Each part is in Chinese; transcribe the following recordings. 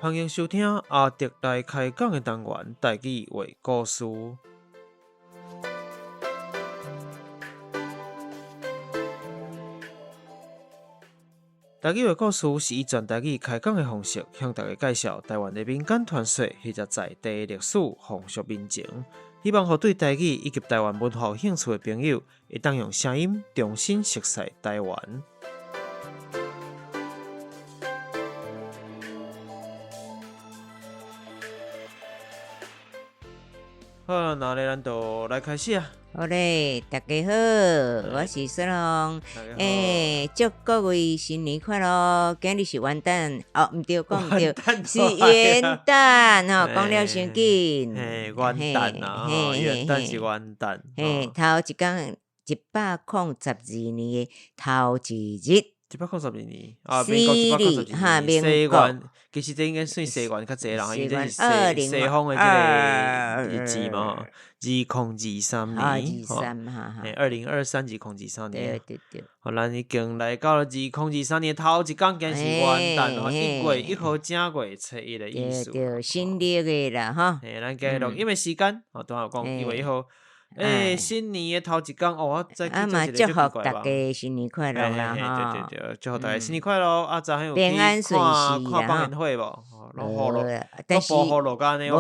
欢迎收听阿德来开讲的单元台语话故事。台语话故事是以全台语开讲的方式，向大家介绍台湾的民间传说或者在地历史、风俗民情。希望让对台语以及台湾文化有兴趣的朋友，会当用声音重新熟悉台湾。好，那咱就来开始啊！好嘞，大家好，我是孙龙。祝各位新年快乐！今日是元旦哦，唔对，讲唔对，是元旦吼，讲了伤紧。元旦啊，元旦是元旦。头一天112年的头一日。112年啊，民国112年，西元其实这应该算西元较济啦，因为这是西方的这个日子嘛，2023年，20232023年，对。好，咱已经来到了2023年头一天，今是元旦吼，1月1号正月初1的意思。对，新历的啦哈。咱今日录音的时间，都有讲1月1号。新年的头一天哦，我再去做一个祝福大家新年快乐啦哈！对，祝福大家新年快乐！啊，昨天有去平安顺遂看放映会无？但是无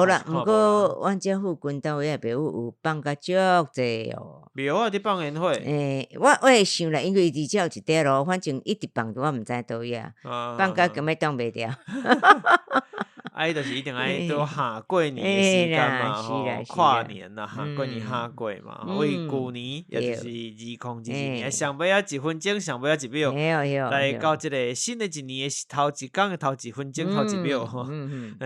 啦，不过阮这附近单位的朋友有放甲足济哦。没有啊，伫放映会。我会想啦，因为至少一块咯，反正一直放我毋知倒呀，放甲根本挡袂掉。就是一定爱都下过年的时间嘛，跨年啦，过年下过嘛，为旧年也就是2022年，上尾1分钟，上尾1秒，来到这个新的一年的头一天的头1分钟，头1秒吼，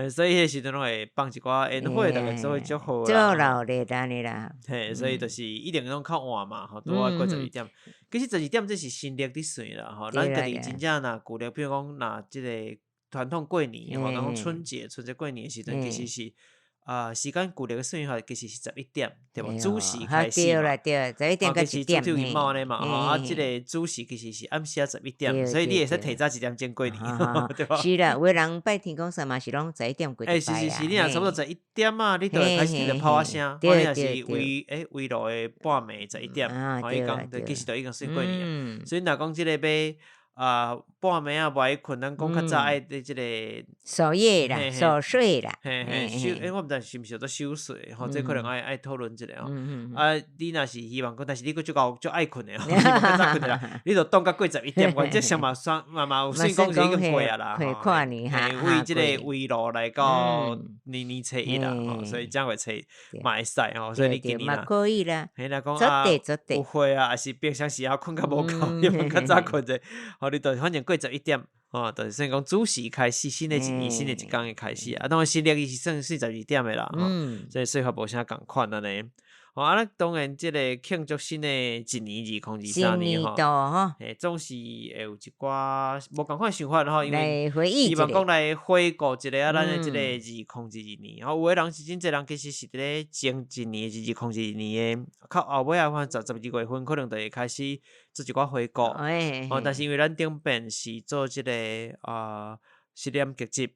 所以迄时阵拢会放一寡烟火，大家做伙祝福啦，做老的安尼啦，所以就是一定拢较晚嘛，吼，拄啊过12点，其实12点这是新历伫算啦，吼，咱家己真正若旧历，比如讲若这个。传统过年吼，然后春节过年的时阵，其实是时间旧历的算法，其实是11点，对无？主时开始嘛，对，11点到1点。其实安尼嘛，这个主时其实是暗时11点，所以你会使提早1点钟过年，对吧？是啦，有的人拜天公神嘛是拢11点过拜是，你若差不多11点啊，你就会开始听到炮声，或者是围炉的半暝11点，伊讲其实就已经算过年啊。所以若讲这个要半暝啊，无爱困，咱讲较早爱伫即个守夜啦，守岁啦，我毋知是毋是做守岁吼，这可能爱讨论一下吼。你若是希望讲，但是你佫足爱困的吼，希望较早困的啦，你就当甲过11点，反正上嘛算嘛有算讲是已经过啊啦，跨年哈，为即个围炉来到年初1啦，吼，所以正月初嘛会使吼，所以你今年啦，可以啦，嘿啦讲有会啊，还是平常时啊困较无够，希望较早困者。你就反正过11点，就是算讲主时开始，新的一年、新的一天的开始啊。当然新历是算42点的啦，所以说法无啥共款安尼。咱当然即个庆祝新的一年2023年吼，总是会有一寡无共款想法吼，因为希望讲来回顾一下咱的即个2022年。有的人是真侪人其实是伫咧前一年2022年的，较后尾啊，反正12月份可能就会开始做一寡回顾。但是因为咱顶边是做即个实验剧集，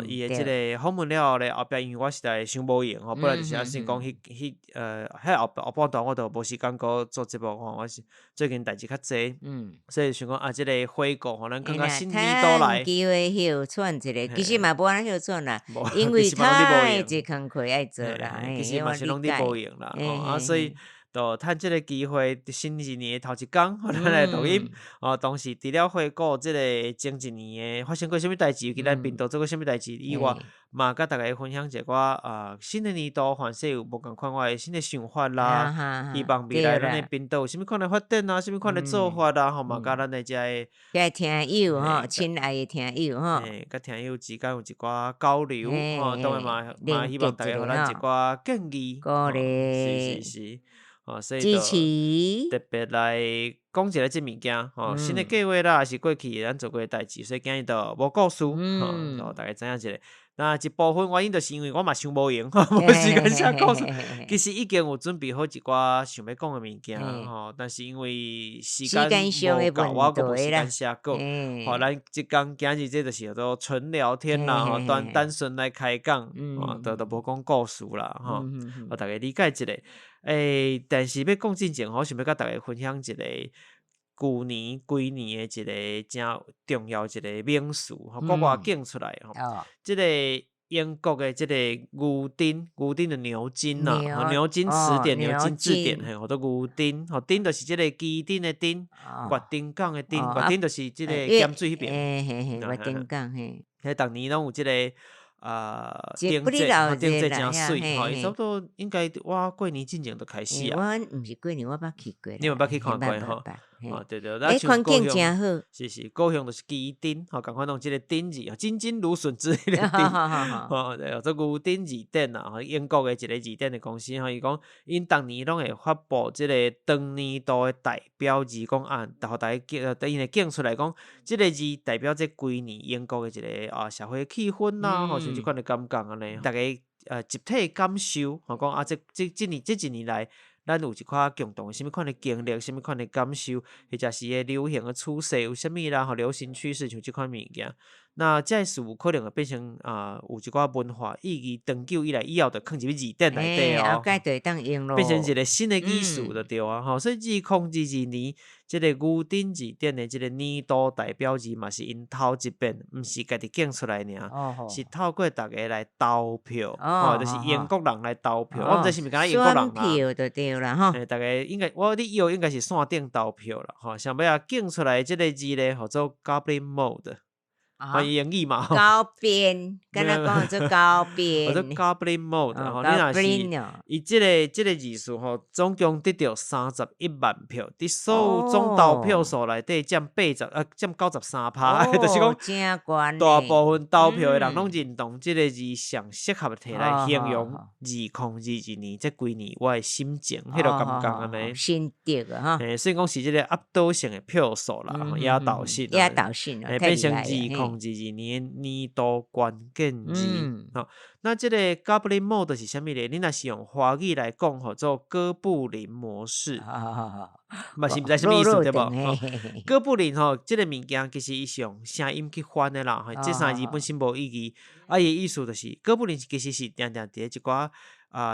伊的即个访问了后咧，后壁因为我实在想无闲本来就是先讲后半段我都无时间搁做节目我是最近代志较济，所以想讲即个回顾咱感觉新年到来，机会休喘一下，其实嘛无安休喘啦，因为太济工课爱做啦，其实嘛是拢伫无闲啦，所以。就趁即个机会，新一年的头一天，咱来录音。当时除了回顾即个前一年的发生过啥物代志，尤其咱频道做过啥物代志以外，嘛甲大家分享一寡新的年度凡说有无共款我的新的想法啦，希望未来咱的频道有啥物款的发展啊，啥物款的做法啦，嘛甲咱的遮个听友吼，亲爱的听友吼，甲听友之间有一寡交流，当然嘛希望大家互咱一寡建议，鼓励，是。所以支持特别来讲一下这物件，新的计划啦，还是过去咱做过的代志，所以今日就无故事，大家知影一下。那一部分原因就是因为我嘛想无闲，无时间写故事。其实已经有准备好一寡想要讲的物件吼，但是因为时间上的无够，我还无时问题啦间写稿。吼，咱即工今日这就是叫做纯聊天啦，吼，单纯来开讲，吼，都无讲故事啦，吼，互大家理解一下。但是要讲进前，我想要甲大家分享一个旧年规年的一个真重要一个名词，吼，国外讲出来吼，即个英国的即个牛津的牛津啦，牛津词典、牛津字典，嘿，好多牛津，吼，津就是即个基丁的丁，月丁港的丁，月丁就是即个咸水迄边，月丁港嘿，迄逐年拢有即个。丁节真水，吼，伊差不多应该我过年进前就开始啊。我毋是过年，我捌去过，你有捌去看过吼？对，环境真好。是，高雄就是基丁，吼，共款弄即个丁字，金金芦笋之类的丁，吼，对，做牛津字典啊，吼，英国的一个字典的公司，吼，伊讲因逐年拢会发布即个当年度的代表字，讲啊，互大家因会讲出来讲，即个字代表即规年英国的一个社会气氛啦，吼，像即款的感觉安尼，大家集体感受，吼，讲啊，这一年来。咱有一寡共同什么款的经历，什么款的感受，或者是个流行的趋势有啥物啦，吼，流行趋势像即款物件，那这是有可能会变成有一寡文化意义长久以来以后就放入去字典内底哦，后盖就会当用咯，变成一个新的艺术就对啊，吼，所以2022年即个牛津字典的即个年度代表字嘛是因头一遍，毋是家己拣出来尔，是透过大家来投票，吼，就是英国人来投票，我毋知是毋是敢若英国人啦，选票就对啦吼，大家应该我你以后应该是线顶投票啦，吼，想要拣出来即个字咧，叫做 Goblin Mode。英语嘛，高边，敢若讲做高边，或者 Goblin Mode，吼，你若是伊即个字数吼，总共得到31万票，伫所有总投票数内底占93%，就是讲大部分投票的人拢认同即个字上适合摕来形容2022年即几年我的心情，迄落感觉安尼，心得啊哈，所以讲是即个压倒性的票数啦，压倒性，变成2022年年度关键字，吼，那这个 Goblin Mode 是啥物咧？你若是用华语来讲，叫做哥布林模式，嘛是毋知啥物意思对无？哥布林吼，这个物件其实伊是用声音去翻的啦，这三字本身无意义，伊的意思就是哥布林其实是定伫一寡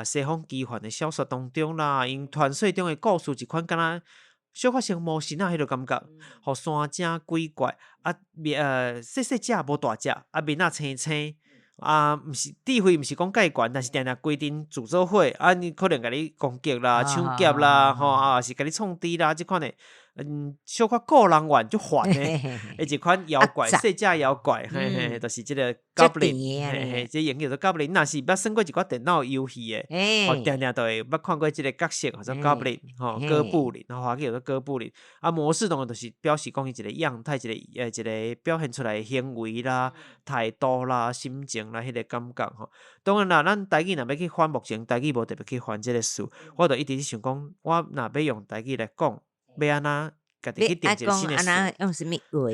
西方奇幻的小说当中啦，因传说中的故事一款敢若。小可像魔神迄落感觉，互山精鬼怪细细只无大只，面青青，毋是智慧，毋是讲介悬，但是定定规定自做伙，你可能甲你攻击啦、抢劫啦，吼是甲你创治啦，即款的。小可个人玩就烦的，一款妖怪，细只妖怪，就是即个 Goblin， 即英叫做 Goblin。若是捌耍过一寡电脑游戏的，定定都会捌看过即个角色，叫做 Goblin， 哥布林，华语叫做哥布林。模式当然就是表示讲伊一个样态，一个表现出来的行为啦、态度啦、心情啦，迄个感觉吼。当然啦，咱台语若要去翻，目前台语无特别去翻即个词，我就一直想讲，我若要用台语来讲。要安怎家己去定一个新的词？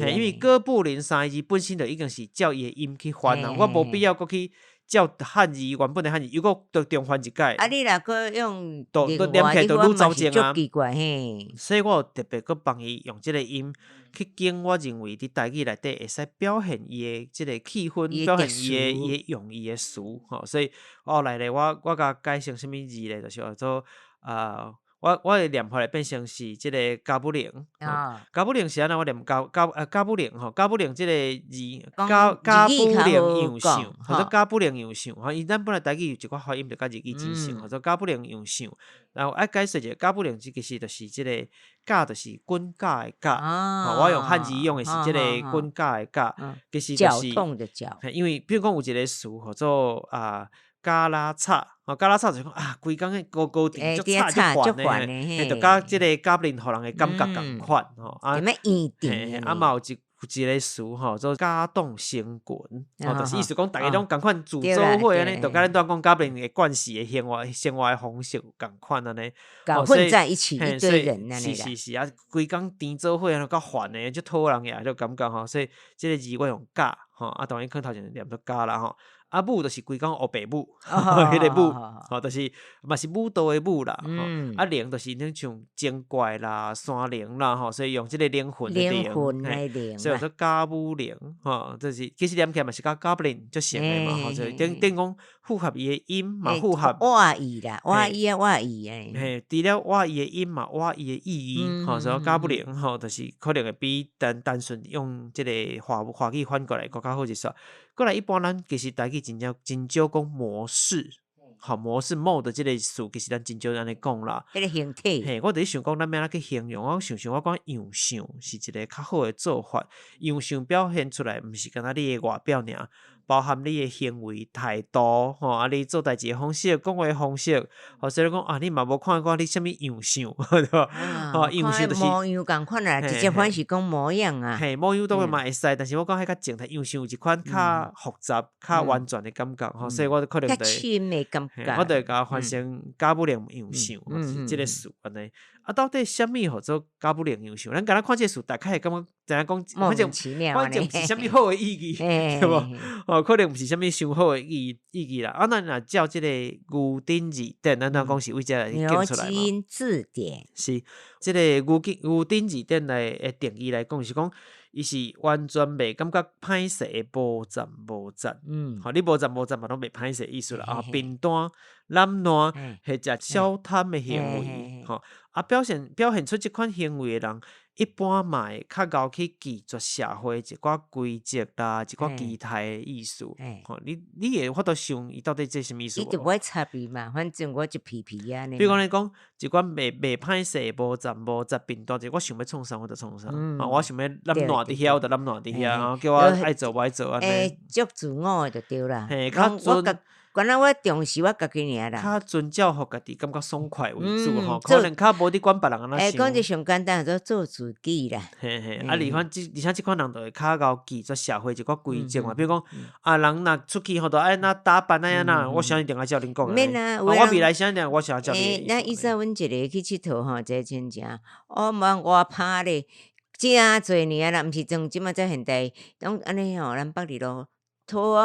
因为哥布林三个字本身就已经是照伊的音去翻啦，我无必要搁去照汉字原本的汉字，如果着重翻一解，你若搁用都连起来就愈糟践啊！所以我有特别搁帮伊用即个音去经，我认为伫台语内底会使表现伊的即个气氛，表现伊的用伊的词吼。所以后来咧，我甲改成啥物字咧，就是叫做我会念出来变成是即个加布林，加布林是安怎我念加布林吼，加布林即个字加布林样相，或者加布林样相，伊咱本来台语有一寡发音就甲日语真像，或者加布林样相，然后解说者加布林其实就是即个架，就是滚架的架，我用汉字用的是即个滚架的架，其实就是因为比如讲有一个词叫做加拉叉，加拉叉就是讲规工个高低足差足烦的，就甲即个加林互人的感觉共款吼，嘛有一个词吼，做加动成滚，就是意思讲大家拢共款自做伙安尼，就甲咱当讲加林的惯势的生活的方式共款安尼，搞混在一起一堆人安尼啦，是规工甜做伙安尼，较烦的，就讨人厌就感觉吼，所以即个字我用加吼，当然可能头前念做加啦吼。母就是规工学白母，迄个母，就是嘛是舞蹈的舞啦，灵就是那像精怪啦、山灵啦，所以用这个灵魂的灵，所以说加母灵，就是其实念起来嘛是甲 goblin 就像的嘛，所以等讲符合伊的音嘛，符合哇意啦，哇意啊，哇意嘿，除了哇意的音嘛，哇意的意义，所以加母灵就是可能会比单纯用这个华语翻过来更较好一说。过来一般咱其实台语真少讲模式，模式 mode 这个词其实咱真少安尼讲啦。迄个形体，嘿，我伫想讲咱要哪去形容，我想我讲样相是一个较好的做法。样相表现出来，毋是干那你的外表尔，包含你的行为态度，你做代志的方式、讲话的方式，所以讲你嘛无看过你什么样相，对吧？样相就是模样共款啦，直接翻是讲模样啊。嘿，模样当然嘛会使，但是我讲迄较静态，样相有一款较复杂、较完全的感觉，所以我可能较深的感觉，我就会甲翻成加不良样相，是即个词安尼。到底什么叫做加不良样相？咱敢若看这词，大概会感觉知影讲，莫名其妙反正毋是什么好的意义，对无？可能毋是什么上好的意义啦。咱若照即个牛鼎字典，咱讲是为这来建出来嘛。牛津字典是即个牛鼎字典来的定义来讲，是讲伊是完全袂感觉歹势的无赞，你无赞嘛，拢袂歹势意思啦。贫惰、懒惰或者小贪的行为，表现出即款行为的人，一般嘛会较枵去拒绝社会一寡规则啦，一寡期待的意思。你会法度想伊到底这什么意思？伊就袂插伊嘛，反正我就皮皮啊。比如讲你讲一款袂歹势、无赞、贫惰，我想要创啥我就创啥，我想要懒惰伫遐我就懒惰伫遐，叫我爱做我爱做安尼。足自我的就对啦。我原来我重视我家己尔啦，较遵照互家己感觉爽快为主可能较无伫管别人安那想。讲一上简单，做自己啦。而且即款人就会较枵拒绝社会一寡规则嘛，比如讲人若出去就爱那打扮那样呐，我想一定爱照恁讲。免啊，我未来想一定我想要照你。那伊说阮一个去佚佗一个亲戚，忙外拍咧，真侪年啦，毋是从即马在现代，拢安尼咱北里路。拖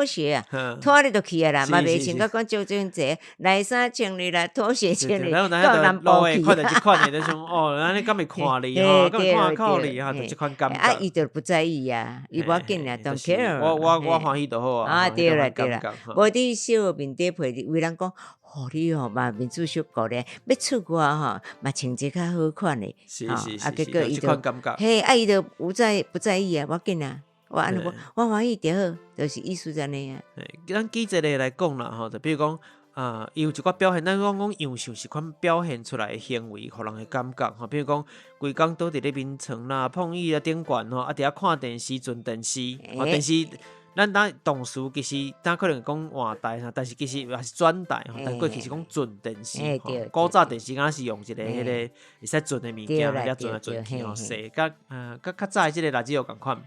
鞋啊，拖你就去啊啦，嘛袂穿甲讲照种济，内衫穿你啦，拖鞋穿你，到南部去。看到即款的，种安尼敢会看你敢会看靠你就即款感觉。伊就不在意啊，伊无要紧啊 ，don't care。我欢喜就好啊。对啦，无伫小面底配，为人讲，你嘛面子小个咧，要出外嘛穿一较好看的。是，结果伊就感觉。嘿，伊就不在意啊，无要紧啊。我欢喜就好，就是意思安尼啊。咱举一个来讲啦，就比如讲伊有一寡表现，咱讲样相是款表现出来的行为，互人的感觉比如讲规工倒伫咧眠床啦、碰椅啊、顶悬伫遐看电视、存电视，电视。咱同时其实可能讲换台但是其实也是转台但过去是讲存电视古早电视敢是用一个迄个会使存的物件遐存来存去细甲较早的即个垃圾又共款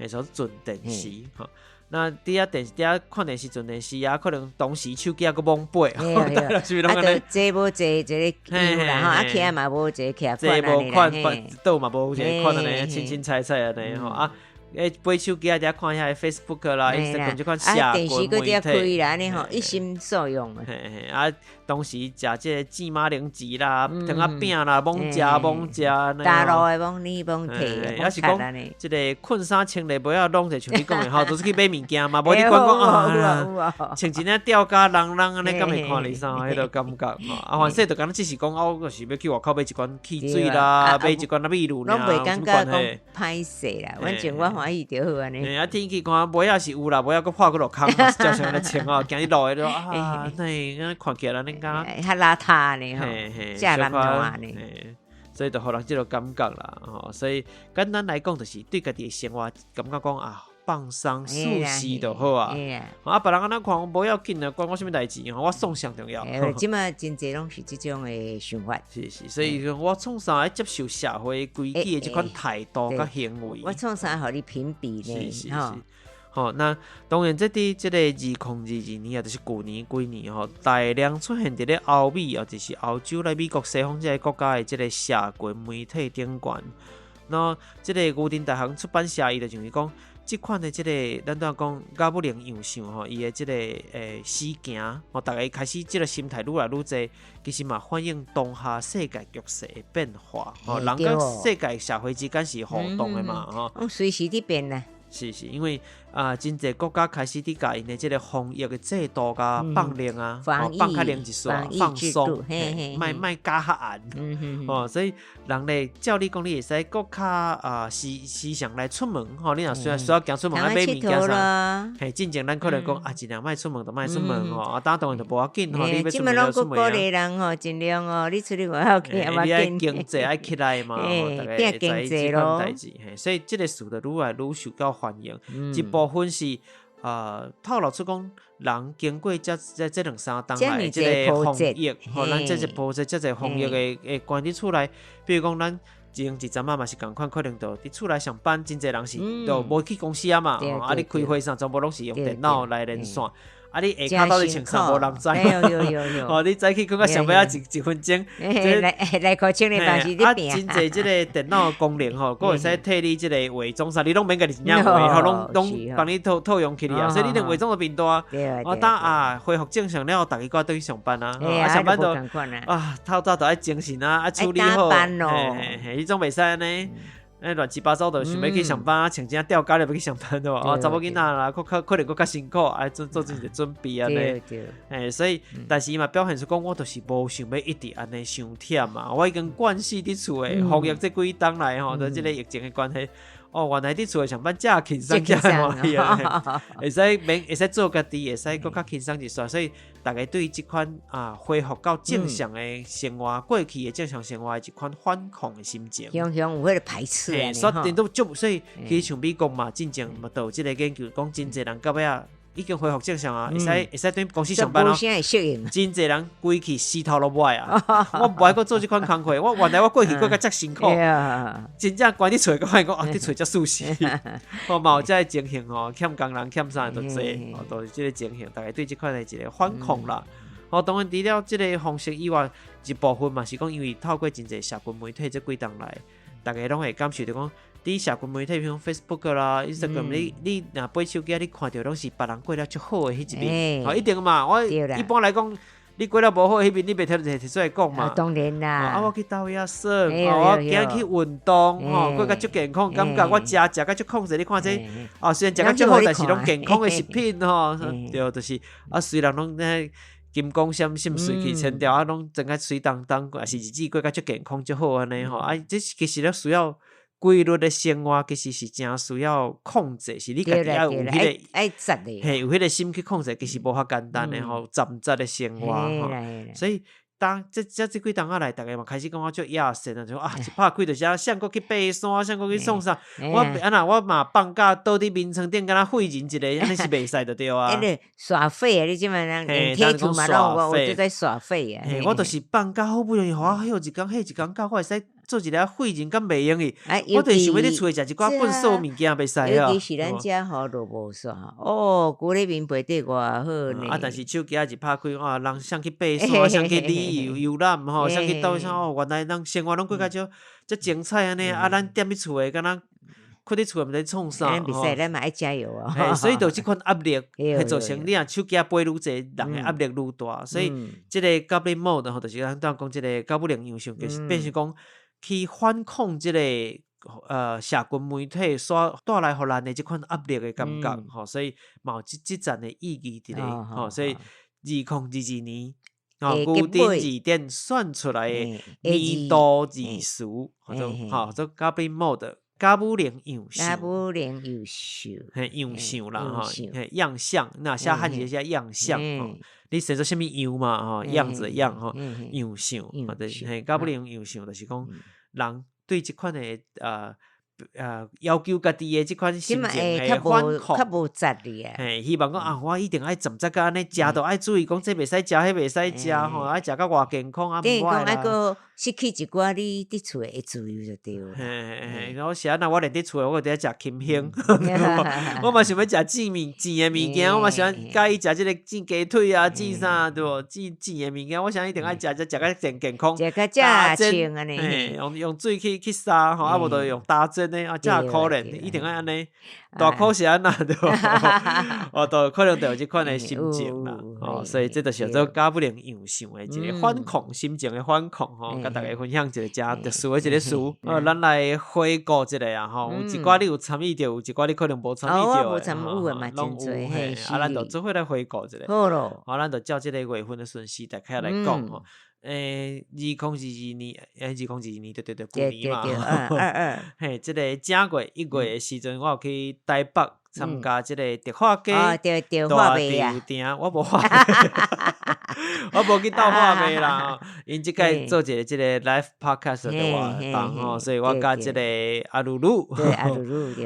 所存电视那伫遐看电视存电视可能同时手机佫罔背坐无坐一个啦徛嘛无坐徛看倒嘛无一个看安尼清清彩彩安尼背手机伫看遐 Facebook 啦 Instagram 即款社电视佫伫开啦，安尼一心所用当时食即个芝麻零食啦、糖仔饼啦，罔食大路的罔你罔摕，也是讲即个困衫穿咧袂晓拢者像你讲的都是去买物件嘛，无你管讲穿一领吊架人安尼，敢会看你啥？迄个感觉反正就敢只是讲我就是要去外口买一罐汽水啦，买一罐秘鲁啦，拢袂感觉讲歹势啦，反正我欢喜就好安尼。天气看尾仔是有啦，尾仔佫破佫落空，照像安尼穿行日路的那看起来咱较邋遢呢吼，遮难看呢，所以就互人即个感觉啦所以简单来讲，就是对家己的生活感觉讲放松舒适就好啊。别人安怎看无要紧啊，关我什么代志我爽上重要。即马真侪拢是即种的想法，是，所以我创啥爱接受社会规矩的即款态度甲行为。我创啥互你评比呢？是。那当然，这伫即个2022年就是旧年几年大量出现伫咧欧美就是欧洲来美国西方这个国家的即个社群媒体顶悬。那即个牛津大学出版社伊就认为讲，即款的即个咱当讲甲不灵样相吼，伊的即个事件，吼，大家开始即个心态愈来愈侪，其实嘛反映当下世界局势的变化，吼，人跟世界社会之间是互动的嘛，吼，随时伫变啦。是，因为真侪国家开始伫甲因的即个防疫的制度甲放令啊，放较零一线，放松，卖加较严，所以人咧照你讲，你会使搁较时常来出门，吼，你若需要行出门来买物件啥，进前咱可能讲尽量莫出门就莫出门吼，当然就无要紧吼，你要出门就出门啊。鼓励人吼，尽量你出去外口去也无紧。你经济爱起来嘛，大家会知即款代志，所以即个事就愈来愈受到欢迎。一部分是透露出讲，人经过这两三冬来即个防疫，吼，咱这波这防疫的关伫厝内，比如讲咱前一阵嘛是共款，可能就伫厝内上班，真侪人是就无去公司啊嘛，你开会啥全部拢是用电脑来连线。你下骹到底穿啥无人知，哦，你早起感觉上班一分钟，来靠清理办事伫边，真侪即个电脑功能吼，佫会使替你即个伪装啥，你拢免家己真正画，吼，拢帮你套用起嚟啊，所以你连伪装都变大。当恢复正常了，大家搁倒去上班啊，上班就透早就爱精神啊，处理好，迄种袂使安尼。乱七八糟的，想要去上班，穿正吊嘎了要去上班的查某囡仔啦，可能较辛苦，做自己的准备啊呢。所以，但是伊嘛表现出讲，我就是无想要一直安尼伤忝嘛，我已经惯死伫厝诶，防疫这几冬来吼，就即个疫情的关系。原来伫厝上班真轻松，真欢喜啊！会使做家己，会使佫较轻松一撮，所以大家对即款恢复到正常的生活，过去的正常生活的一款反抗的心情，有迄个排斥啊！所以其实像美国嘛，真正嘛都有即个研究，讲真侪人到尾已经恢复正常啊，会使对公司上班咯。真侪人规气死头都不爱啊！我不爱搁做即款工课，我原来我过去搁较辛苦，真正关伫厝个发现讲伫厝才舒适。嘛有这个情形吼，欠工人欠啥都济，都是即个情形。大家对即款的一个反抗啦。当然除了即个方式以外，一部分嘛是讲因为透过真侪社群媒体这几冬来，大家拢会感受到讲。伫社群媒体，比如 Facebook 啦、Instagram，你若买手机，你看到拢是别人过了足好的迄一面，一定嘛。我一般来讲，你过了无好的迄面，你袂摕出来讲嘛。当然啦。我去倒遐耍，我今日去运动，过较足健康，感觉我食较足控制。你看这，虽然食较足好，但是拢健康的食品吼，对，就是虽然拢金光闪闪水去清掉，拢整个水当当，也是日子过较足健康足好安尼吼。这其实咧需要。规律的生活其实是真需要控制，是你家己要有迄个，有迄个心去控制，其实无遐简单的吼，杂的生活吼，所以当这几冬下来，大家嘛开始讲我足野性啊，就一拍开就是想过去爬山，想过去创啥，我嘛放假倒伫眠床顶，敢若废人一个，安尼是袂使的对啊。耍废啊！你即满人贴图嘛，我就在耍废啊。我就是放假好不容易，我休一工，假，我会使。做一个废人，敢袂用伊。我就是想要伫厝里食一寡粪扫物件，袂使啊。尤其是咱遮好都无煞，古里面背地偌好呢。但是手机一拍开，人想去爬山，想去旅游览吼，想去倒啥原来人生活拢过较遮精彩安尼，咱踮伫厝诶，敢若困伫厝诶，毋知创啥。袂使，咱嘛爱加油啊。所以就即款压力，会造成你手机背愈侪，人诶压力愈大。所以即个goblin mode 吼，就是咱讲即个高不良影响，就是变成讲。去反抗即个社群媒体所带来互咱的即款压力的感觉，吼，所以嘛有即阵的意义伫咧，吼，所以2022年，固定字典选出来的年度字词，吼，做goblin mode。加不良样相，样相啦，样相，那写汉字写样相，你写做什么样嘛，样子的样，样相，或者是加不良样相，就是讲人对这款的要求家己的这款心情的反抗，较无责的啊。希望讲我一定爱怎个安尼食，都爱注意讲这袂使食，迄袂使食吼，爱食较偌健康啊，等于讲爱个失去一寡你伫厝的自由就对了。然后是啊，那我连伫厝我伫遐食轻香，我嘛想要食甜的物件，我嘛喜欢介意食即个煎鸡腿啊，煎啥对无？煎的物件，我想一定爱食较健康，食较正清安尼。用水去杀吼，无就用打针。真的啊，真可怜，一定要安尼，大苦是安那对吧？哦，都可能就有这款的心情啦，哦，所以这就是叫做假不能样想的一个反抗心情的反抗吼，跟大家分享一个真特殊的一个事。咱来回顾一下啊，吼，有一寡你有参与到，有一寡你可能无参与到的，拢有嘿，咱就做伙来回顾一下。好咯，咱就照这个月份的顺序大概来讲吼。2022年，2022年对，旧年嘛，嘿，这个正月1月的时阵，我有去台北参加这个迪化街大吊亭，我无画我无去斗画眉啦，因即届做一个这个 live podcast 的活动吼，所以我甲这个阿鲁鲁，吼，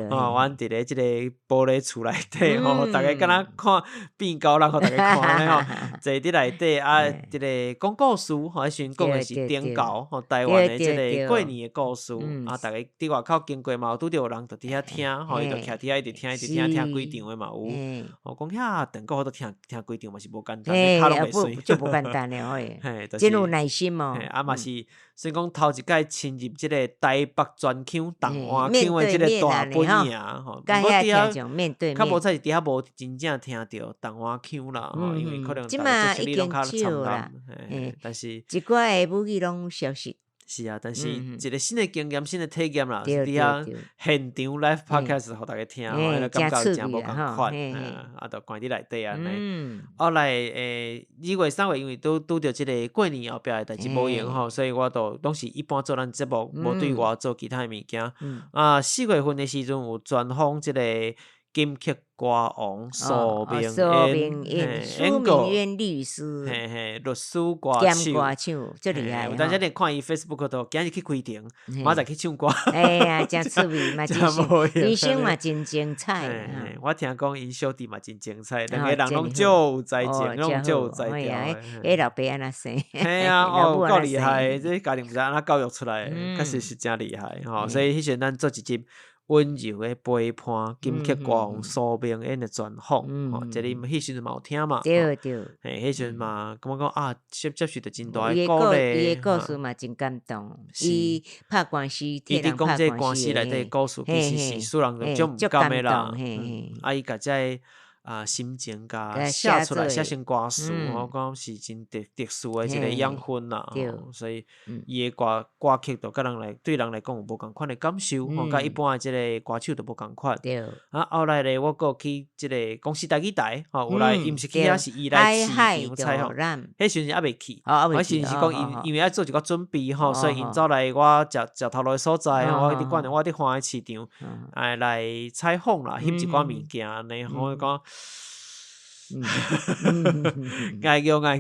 阮伫咧这个玻璃厝内底吼，大家敢若看变高人，互大家看咧吼，坐伫内底啊，这个讲故事吼，迄时阵讲的是顶高吼，台湾的这个过年的故事，啊，大家伫外口经过嘛，有拄着有人伫遐听，吼，伊就徛伫遐一直听几场的嘛有，吼，讲遐等个我都听几场嘛是无简单，卡拢袂水，就不简单了嘿，真有耐心哦，啊嘛是，所以讲头一届侵入这个台北全腔东湾腔的这个大本营吼，甲遐听众面对面，较无在是伫遐无真正听着东湾腔啦，吼，因为可能即嘛已经少啦，但是一寡的武器拢消失。是啊，但是一个新的经验、新的体验啦，伫遐现场 live podcast 互大家听，迄个感觉真无共款，啊，就关伫内底安尼。后来2月3月，因为拄着即个过年后壁的代志无用吼，所以我都拢是一般做咱节目，无对外做其他的物件。啊，4月份的时阵有专访即个金曲歌王苏明燕，苏明燕律师，律师歌手，最厉害。有当时你看伊 Facebook 度，今日去开庭，马上去唱歌。哎呀，真趣味嘛，真人生嘛真精彩。我听讲因小弟嘛真精彩，两个人拢足有才情，拢足有才调。迄老爸安那生，嘿啊，哦，够厉害，这家庭不知安那教育出来，确实是真厉害吼。所以迄时咱做一集。温柔的陪伴，金曲歌王苏明燕的专访，吼，这里迄时阵嘛有听嘛，对，嘿，迄时阵嘛，感觉讲啊，接受到真大的鼓励，伊的故事嘛真感动，伊拍官司，伊伫讲这官司内底故事，其实是使人就足甘的啦，啊，伊甲这心情甲写出来，写成歌词，我讲是真特殊的一个养分啦，所以伊的歌曲就甲人来对人来讲有无共款的感受，甲一般的即个歌手就无共款。啊，后来咧，我搁去即个公司台语台，有来，伊毋是去遐是伊来市场采访，迄时阵还未去，我时阵是讲因为要做一个准备吼，所以因走来我食头路的所在，我伫管我伫花市场，来采访啦，翕一寡物件安尼，我讲。爱叫啦，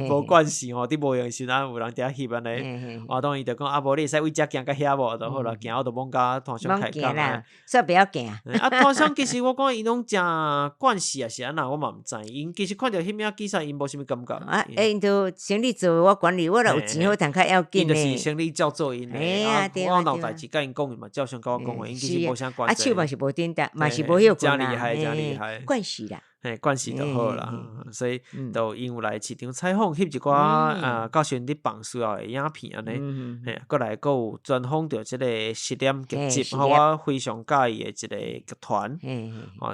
无关系吼，伫无用时阵有人伫遐翕安尼，当然伊就讲啊，无你会使为遮行到遐无就好啦，行我就罔甲团上开讲啦，说不要行。团上其实我讲伊拢真惯势啊，是安那我嘛毋知，因其实看到迄名比赛，因无啥物感觉。因就生理做我管理，我若有钱好谈较要紧因就是生理照做因诶，我闹代志甲因讲，伊嘛照常甲我讲诶，因其实无啥关系。手嘛是无顶的，嘛是无休困啦，真厉害，惯势啦。关系就好啦，所以就因有来市场采访，翕一寡教训你放需要的影片安尼，过来阁有专访到即个实验剧集，我非常介意的一个剧团，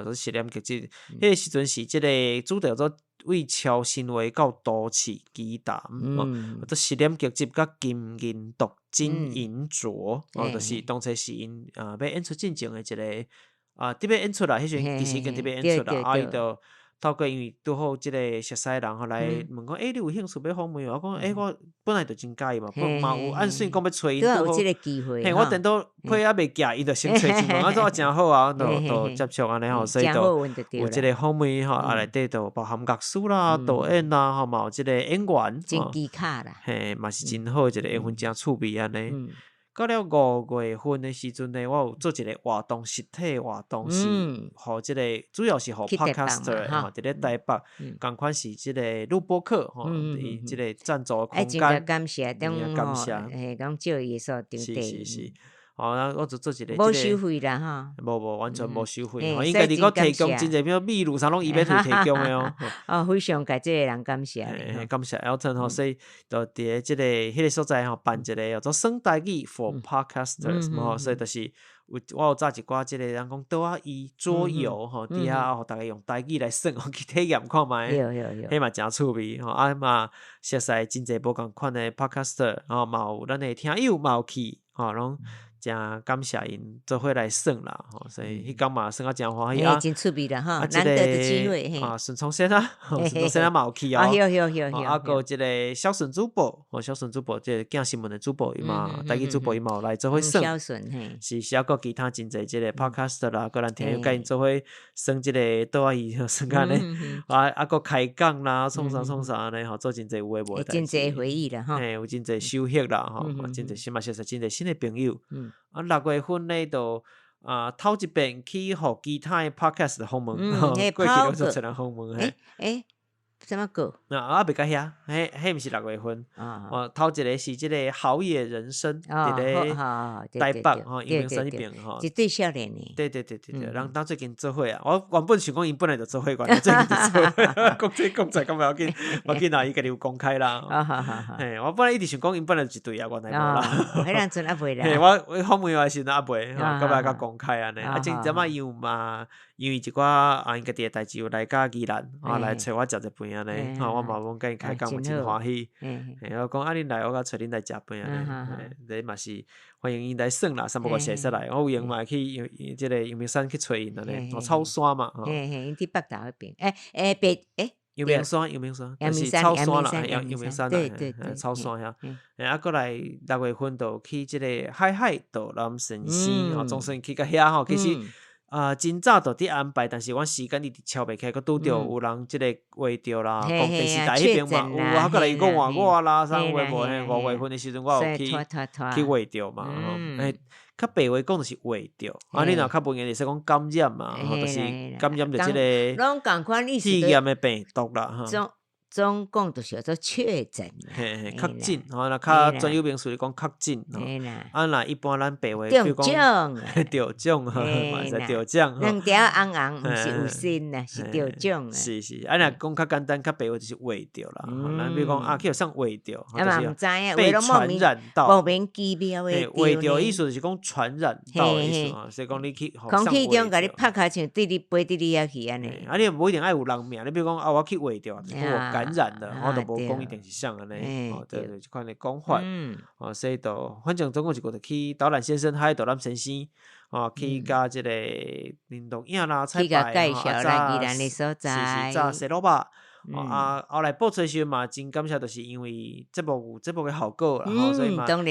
就是实验剧集，迄个时阵是即个主题叫做为超新话到都市奇谈，这实验剧集甲金银独金银镯，就是当初是因要演出进前的一个。特别演出啦，迄时阵其实已经特别演出啦，伊就透过因为拄好即个熟悉人后来问讲，你有兴趣要访问？我讲，我本来就真介意嘛，嘛有按顺讲要找伊，拄好有即个机会，我等到批还未寄，伊就先找一问，我说真好啊，就接触安尼吼，所以就有即个访问吼，内底就包含乐师啦、导演啦，吼嘛有即个演员，真技巧啦，嘛是真好一个缘分，真趣味安尼。到了5月份的时阵呢，我有做一个活动，实体活动是，互即个主要是互 podcaster 吼，伫咧台北，共款是即个录播课吼，伊即个赞助空间，感谢，感谢，讲借伊所场地，是。我就做一个无收费啦哈，无完全无收费，所以应该伫个提真感谢供真侪秘鲁啥拢伊要提供的哦。非常感这个人感谢你，感谢 Elton 吼，所以就伫即个迄个所在吼办一个叫做耍台语 for podcasters 吼，所以就是我有炸一寡即个人讲桌仔椅桌游吼，底下互大家用台语来耍，去体验看觅，迄嘛真趣味吼，嘛熟悉真侪无共款的 podcaster， 吼嘛有咱的听友嘛有去吼，拢真感谢因做伙来耍啦，吼，所以迄工嘛耍啊真欢喜啊，真趣味啦哈，难得的机会，孙聪先啊，孙聪先嘛有去哦，有，个即个小顺主播，小顺主播即个镜新闻的主播伊嘛，台语主播伊嘛有来做伙耍，是还个其他真侪即个 podcast 啦，个咱听友甲因做伙耍即个桌仔椅耍安尼，个开讲啦，创啥安尼吼，做真侪有诶无诶代志，真侪回忆啦哈，有真侪收获啦吼，真侪新嘛熟悉真侪新诶朋友。6月份咧就头一遍去互其他诶 podcast 访问，过去拢做出人访问嘿。什么歌？袂甲遐，迄毋是6月份。头一个是即个好野人生，伫咧台北吼，阳明山迄边吼。一对少年呢。对，人当最近做伙啊！我原本想讲因本来就做伙个，最近就做伙，讲在咁要紧，要紧啊！伊家己有公开啦。我本来一直想讲因本来就一对啊，原来无啦。迄人阵还袂啦。我访问我是阿袂，到尾甲公开安尼。正阵嘛有嘛，因为一寡因家己诶代志有来甲宜兰，来找我食一饭安尼，我嘛讲甲因开讲，真欢喜。我讲恁来，我甲找恁来食饭安尼，这嘛是欢迎因来耍啦，三不过写来，我有闲嘛去即个阳明山去找因安尼，草山嘛。因伫北投迄边，阳明山，是草山啦，阳明山啦，草山遐。过来6月份就去即个海岛南神仙，总算去到遐吼，其实。真早就伫安排，但是阮时间一直敲袂起，佮拄着有人即个画着啦，讲电视台迄边嘛有，过来伊讲换我啦，啥话无嘿，5月份的时阵我有去画着嘛，较白话讲就是画着，你若较文言就是讲感染嘛，就是感染着即个体验的病毒啦，总共就是叫做确诊，确诊，若较专有名词是讲确诊，若一般咱白话比如讲得奖，嘛是得奖，两条红毋是有心啦，是得奖。是，若讲较简单，较白话就是画着啦，咱比如讲去上画着，就是被传染到，莫名其妙的画着意思就是讲传染到的意思，所以讲你去空气中甲你拍卡像对你飞伫你遐去安尼，你无一定爱有人命，你比如讲我去画着，我感染的，我都无讲一定是啥安尼，对，即款的讲法，所以就反正总共一个就去导览先生海岛南神仙，去甲即个林东影啦、彩排，介绍咱宜兰的所在，是西罗巴。后来播出的时候嘛，真感谢，就是因为节目有节目的效果啦，所以嘛增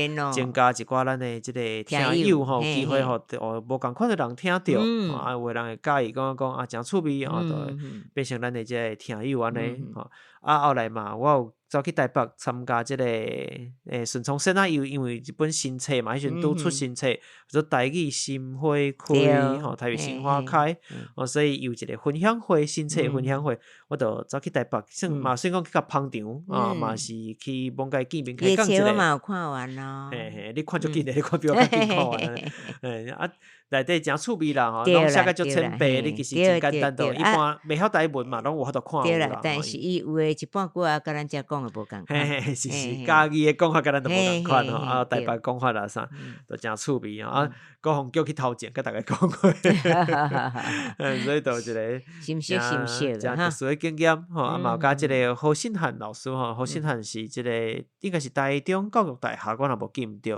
加一寡咱的即个听友吼，机会互无共款的人听着，有的人会介意讲真趣味，就变成咱的即个听友安尼，后来嘛，我有走去台北参加即个顺聪先啊，因为一本新册嘛，迄时阵拄出新册，叫做台语新花开，台语新花开，所以有一个分享会，新册分享会，我就走去台北，嘛算讲去甲捧场，嘛是去帮甲见面开讲一个。我嘛有看完咯。你看足紧的，你看比我较紧看完内底真趣味啦，拢写个足浅白，你其实真简单到，一般袂晓台文嘛，拢有法度看有啦。但是伊有诶一半句啊，甲咱遮讲诶无共款。是，家己诶讲法甲咱都无共款吼，台北讲法啦啥，都真趣味各方叫去头前，甲大家讲过，所以就一个真特殊诶经验嘛有甲即个何信汉老师何信汉是即个应该是台中教育大学，我若无记毋对，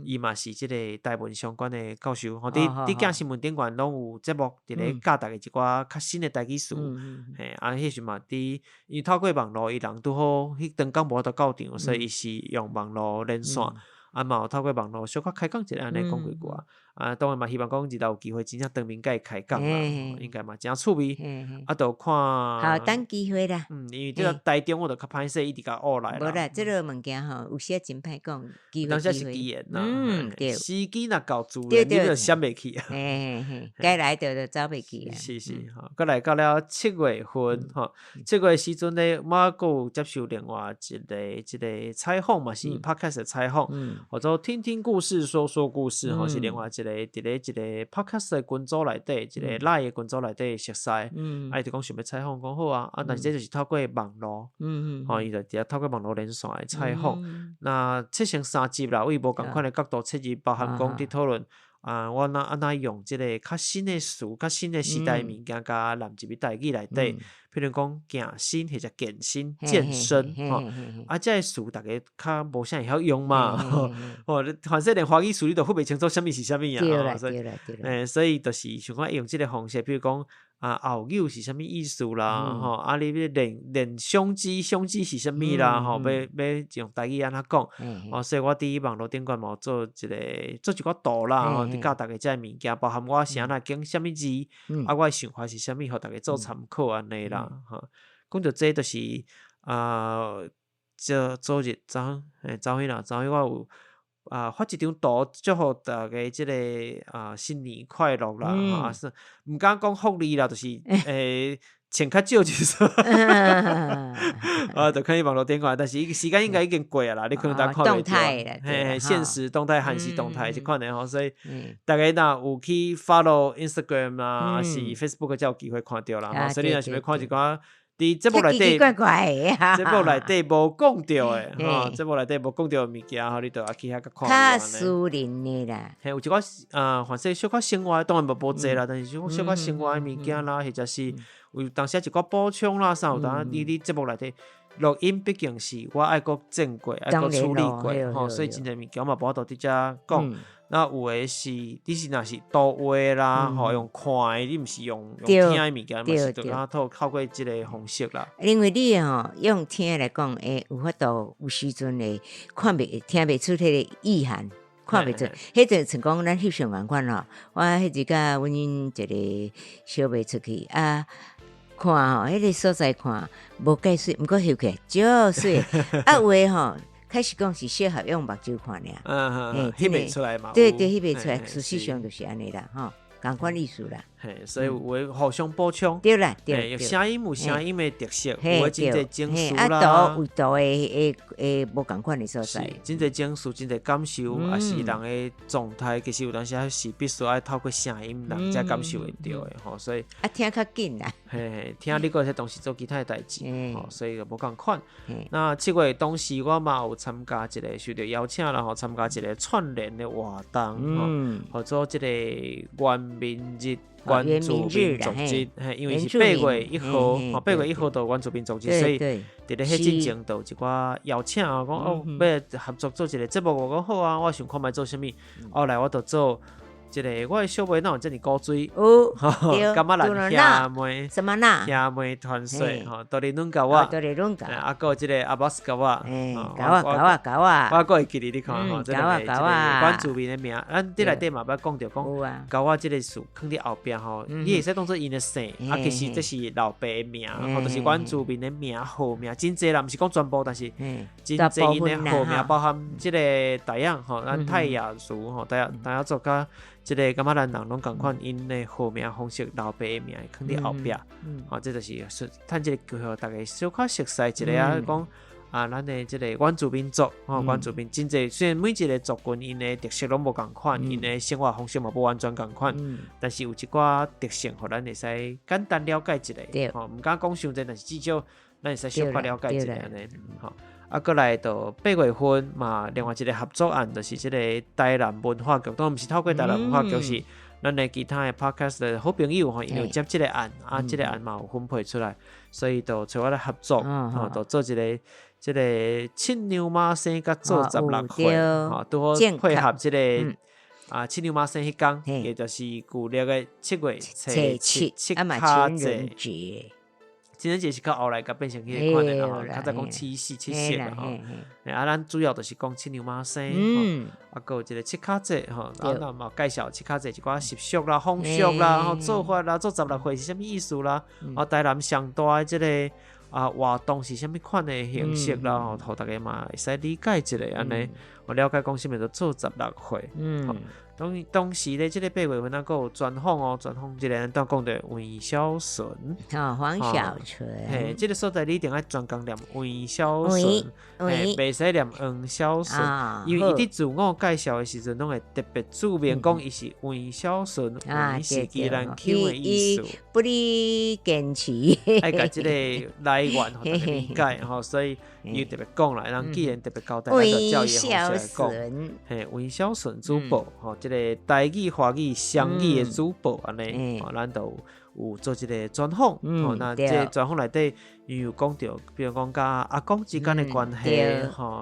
伊嘛是即个台文相关诶教授，伫镜新闻顶悬拢有节目伫咧教大家一寡较新诶台语词，迄时嘛因为透过网络伊人拄好迄长讲无法度到场，所以伊是用网络连线。嘛有透过网络小可开讲一下安尼讲几句当然嘛，希望讲日后有机会真正当面甲伊开讲啦，应该嘛真趣味。就看好等机会啦。因为这个台中我就较歹势，一直甲学来啦。无啦，这个物件吼，有时真歹讲，机会。当时是机缘啦，对，时机若到自然，你就闪袂去啊。该来就走袂去啊。是吼，过来到了7月份吼，7月时阵咧，我阁有接受另外一个采访嘛，是 podcast 的采访，或者听听故事说说故事吼，是另外一个伫咧一个 podcast 的群组内底，一个 LINE 的群组内底熟悉，伊就讲想要采访，讲好啊，但是这就是透过网络，伊就伫透过网络连线的采访，那切成3集啦，为无共款的角度切入，包含讲伫讨论。我安怎用即个较新的词、较新的时代物件，甲揽入去台语内底，譬如讲健身或者健身、健身，这个词大家较无啥会晓用嘛，反正连华语词你都分袂清楚，啥物是啥物啊，所以就是想讲用即个方式，譬如讲后语是啥物意思啦，你要练胸肌是啥物啦，要用台语安怎讲，所以我伫网络顶悬嘛做一寡图啦，教大家即个物件，包含我是安怎讲啥物字，我的想法是啥物，互大家做参考安尼啦，讲到这就是昨日昨昏我有发一张图，祝福大家即个新年快乐啦，毋敢讲福利啦，就是钱较少就是就可以网络顶看，但是时间应该已经过啊啦，你可能大家看袂到，现实动态、限时动态即款的吼，所以大家若有去 follow Instagram 啦，还是 Facebook 才有机会看到啦，所以你若想要看一寡。伫节目内底，节目内底无讲到的，节目内底无讲到的物件，你就去遐甲看。较私人的啦，有一寡反正小可生活，当然无济啦，但是小可生活的物件啦，或者是有当时一寡补充啦，啥有当你节目内底录音，毕竟是我爱搁剪过，爱搁处理过，所以真侪物件嘛无法度伫遮讲。那有诶是，你是若是图画啦，用看诶，你毋是用听诶物件，嘛是透过即个方式啦。因为你用听来讲，有法度有时阵会看袂听袂出迄个意涵，看袂出。迄就像讲咱翕相共款吼，我迄日甲阮因一个小妹出去看迄个所在看无介水，毋过翕起来足水，有诶开始讲是适合用目睭看尔，翕袂出来嘛？对，翕袂出来，事实上就是安尼啦，同款意思啦。所以有诶互相补充。对啦，有声音有声音诶特色，有诶真侪情绪啦，有图诶无共款诶所在，真侪情绪，真侪感受，也是人诶状态。其实有当时是必须要透过声音人才感受会到诶，所以听较紧啦。听你个同时做其他诶代志，所以就无共款。那7月当时我嘛有参加一个受到邀请啦，参加一个串联诶活动，或者即个原民日。原住民组织，因为是8月1号，8月1号到原住民组织，所以伫咧迄之前就一寡邀请讲要合作做一个节目，我讲好啊，我想看卖做啥物，后来我就做。一个我的小妹哪有这么古锥？感觉咱兄妹什么啦？兄妹团队都咧恁甲我，还有即个阿巴斯甲我，甲我，我会记哩，你看吼，即个原住民的名，咱伫内底嘛捌讲着讲，甲我即个词放伫后壁吼，你会使当做因的姓，其实这是老爸的名，或者是原住民的名号名，真济啦，毋是讲全部，但是真济因的号名，包含即个台阳吼，咱泰雅族吼，台雅族甲。即个感觉咱人拢共款，因的号名方式、老爸的名放伫后壁，这就是趁即个机会，大家小可熟悉一个讲咱的即个原住民族，原住民真济，虽然每一个族群因的特色拢无共款，因的生活方式嘛无完全共款，但是有一寡特性，互咱会使简单了解一下，毋敢讲伤济，但是至少咱会使小可了解一下安尼，过来到8月份嘛，另外一个合作案就是即个台南文化局，当然毋是透过台南文化局，是咱的其他的 podcast 的好朋友因为接即个案，即个案嘛有分配出来，所以就找我来合作，就做一个即个亲娘妈生甲做16岁，拄好配合即个亲娘妈生迄天，也就是旧历的7月初7，七卡节。情人节是较后来甲变成迄个款的啦，较早讲七夕啦吼。咱主要就是讲七娘妈生，还有一个七卡节吼，那嘛介绍七卡节一寡习俗啦、风俗啦、做法啦、做16岁是啥物意思啦，台南上大的即个活动是啥物款的形式啦，互大家嘛会使理解一下安尼，了解讲啥物叫做16岁。当时咧，即个8月份啊，有专访专访一个人当讲的黄小纯，黄小纯，嘿，即个所在你一定要专讲念黄小纯，袂使念黄小纯，因为伊伫自我介绍的时阵，拢会特别注明讲伊是黄小纯，黄是宜兰腔的意思，不离坚持，爱甲即个来源互大家理解吼，所以伊特别讲啦，人既然特别交代，咱就照伊方式来讲，嘿，黄小纯主播吼。即个台语、华语双语的主播安尼，咱都有做一个专访。那这个专访内底，伊有讲到，比如讲甲阿公之间的关系，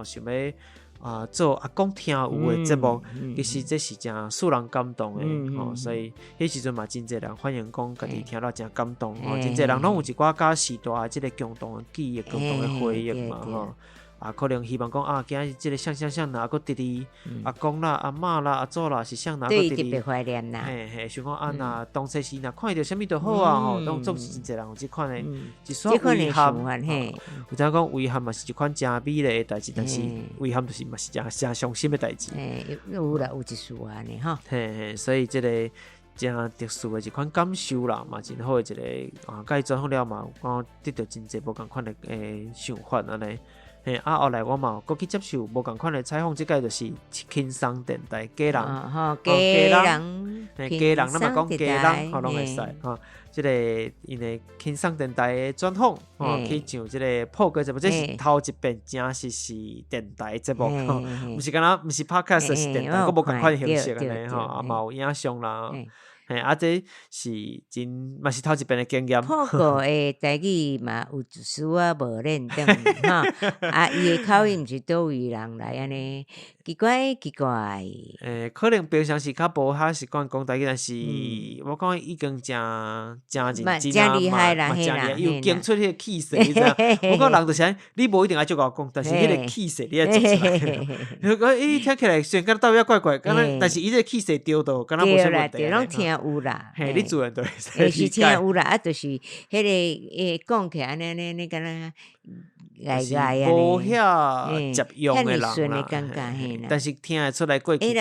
想要做阿公听有的节目，其实这是真使人感动的。所以迄时阵嘛，真侪人反映讲，家己听到真感动。真侪人拢有一寡甲时代的即个共同的记忆、共同的回忆嘛。可能希望讲今日即个像哪个弟弟、阿公啦、阿嬷啦、阿祖啦，是像哪个弟弟？对，特别怀念啦。想讲若当初时若看到啥物就好啊，拢总是真侪人有即款的，一算遗憾。有怎讲遗憾嘛是一款真美丽的代志，但是遗憾就是嘛是真伤心的代志。有啦，有一丝安尼吼。所以即个真特殊的一款感受啦，嘛真好的一个甲伊专访了嘛，我得到真侪无共款的想法安尼。后来我嘛搁去接受无共款的采访，即个就是轻松电台家人，家人，咱嘛讲家人，拢会使即个因的轻松电台的专访，去上即个破歌节目，这是头一遍正式是电台节目，毋是敢若毋是 podcast 是电台，佫无共款形式安尼嘛有影像啦。这是真嘛是头一遍的经验。破过的台语嘛有一丝无认同伊的口音毋是倒位人来安尼，奇怪。可能平常时较无遐习惯讲台语，但是我讲已经真认真真厉害啦，真厉害，又经出迄个气势，你知影？我讲人就是你无一定爱照我讲，但是迄个气势你爱做出来。如果听起来虽然敢倒也怪怪，但是伊个气势对到，敢若无啥问题。拢听有啦，你自然就会是听有啦，就是迄个讲起来安尼敢若无遐接用的人啦，但是听得出来过去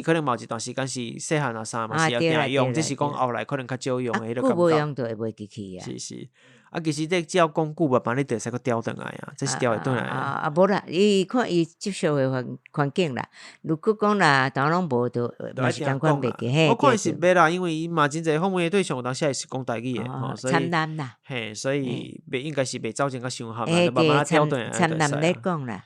可能嘛有一段时间是细汉啊啥嘛是要听用，只是讲后来可能较少用的迄个感觉。无用就会袂记起啊。是。其实这只要讲久吧，把你就会使个调转来啊，这是调会转来无啦，伊看伊接受的环境啦。如果讲啦，当然拢无就嘛是共款袂记。我看是袂啦，因为伊嘛真侪访问的对象有当时也是讲台语的，所以参南啦，所以袂应该是袂走进较伤合啦，慢慢调转来。参南咧讲啦，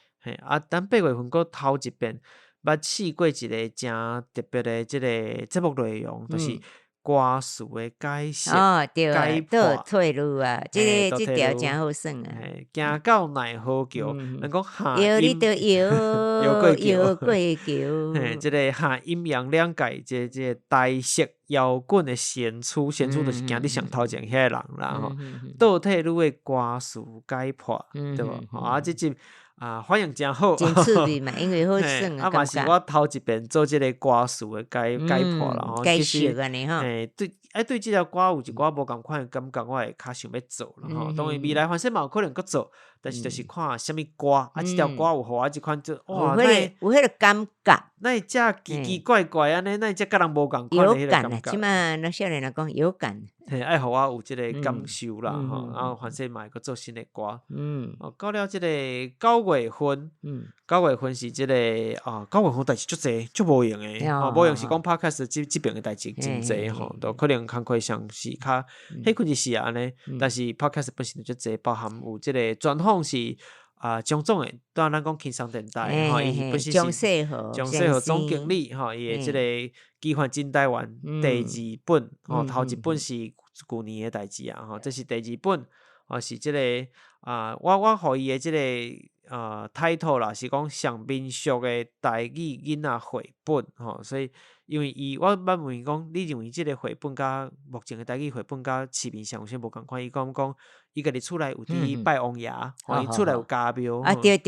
等8月份佫头一遍，捌试过一个真特别的即个节目内容，就是歌词的解释、解破退路啊，这条真好耍啊！行到奈何桥，人讲下摇你就摇过桥，这个下阴阳两界，这台式摇滚的先驱就是行伫上头前迄个人啦吼。倒退路的歌词解破，对无？这集反应真好，真趣味嘛，因为好耍啊，嘛是我头一遍做即个歌词的解破啦，解释安尼吼。对即条歌有一寡无共款的感觉，我会较想要做啦吼。当然未来反正嘛有可能佫做，但是就是看啥物歌，即条歌有互我一款就哇，有迄个感觉，那会遮奇奇怪怪安尼，那会遮甲人无共款的迄个感觉。即马那少年来讲有感，爱互我有即个感受啦吼。然后反正嘛会佫做新的歌。到了即个9月份，9月份是即个9月份代志足侪，足无用的，无用是讲 podcast 即边的代志真侪吼，都可能工课上是较迄款就是安尼，但是 podcast 本身就足侪，包含有即个专访是江总的，当然咱讲轻松电台吼，伊本身是江世豪总经理吼，伊的即个机环进台湾第2本吼，头一本是旧年的代志啊吼，这是第2本是即个我互伊的即个title 啦，是讲上民俗的台语囡仔绘本吼，所以因为我捌问伊讲，你认为即个绘本甲目前的台语绘本甲市面上有啥无共款？伊讲伊家己厝内有伫拜王爷，伊厝内有家庙。对，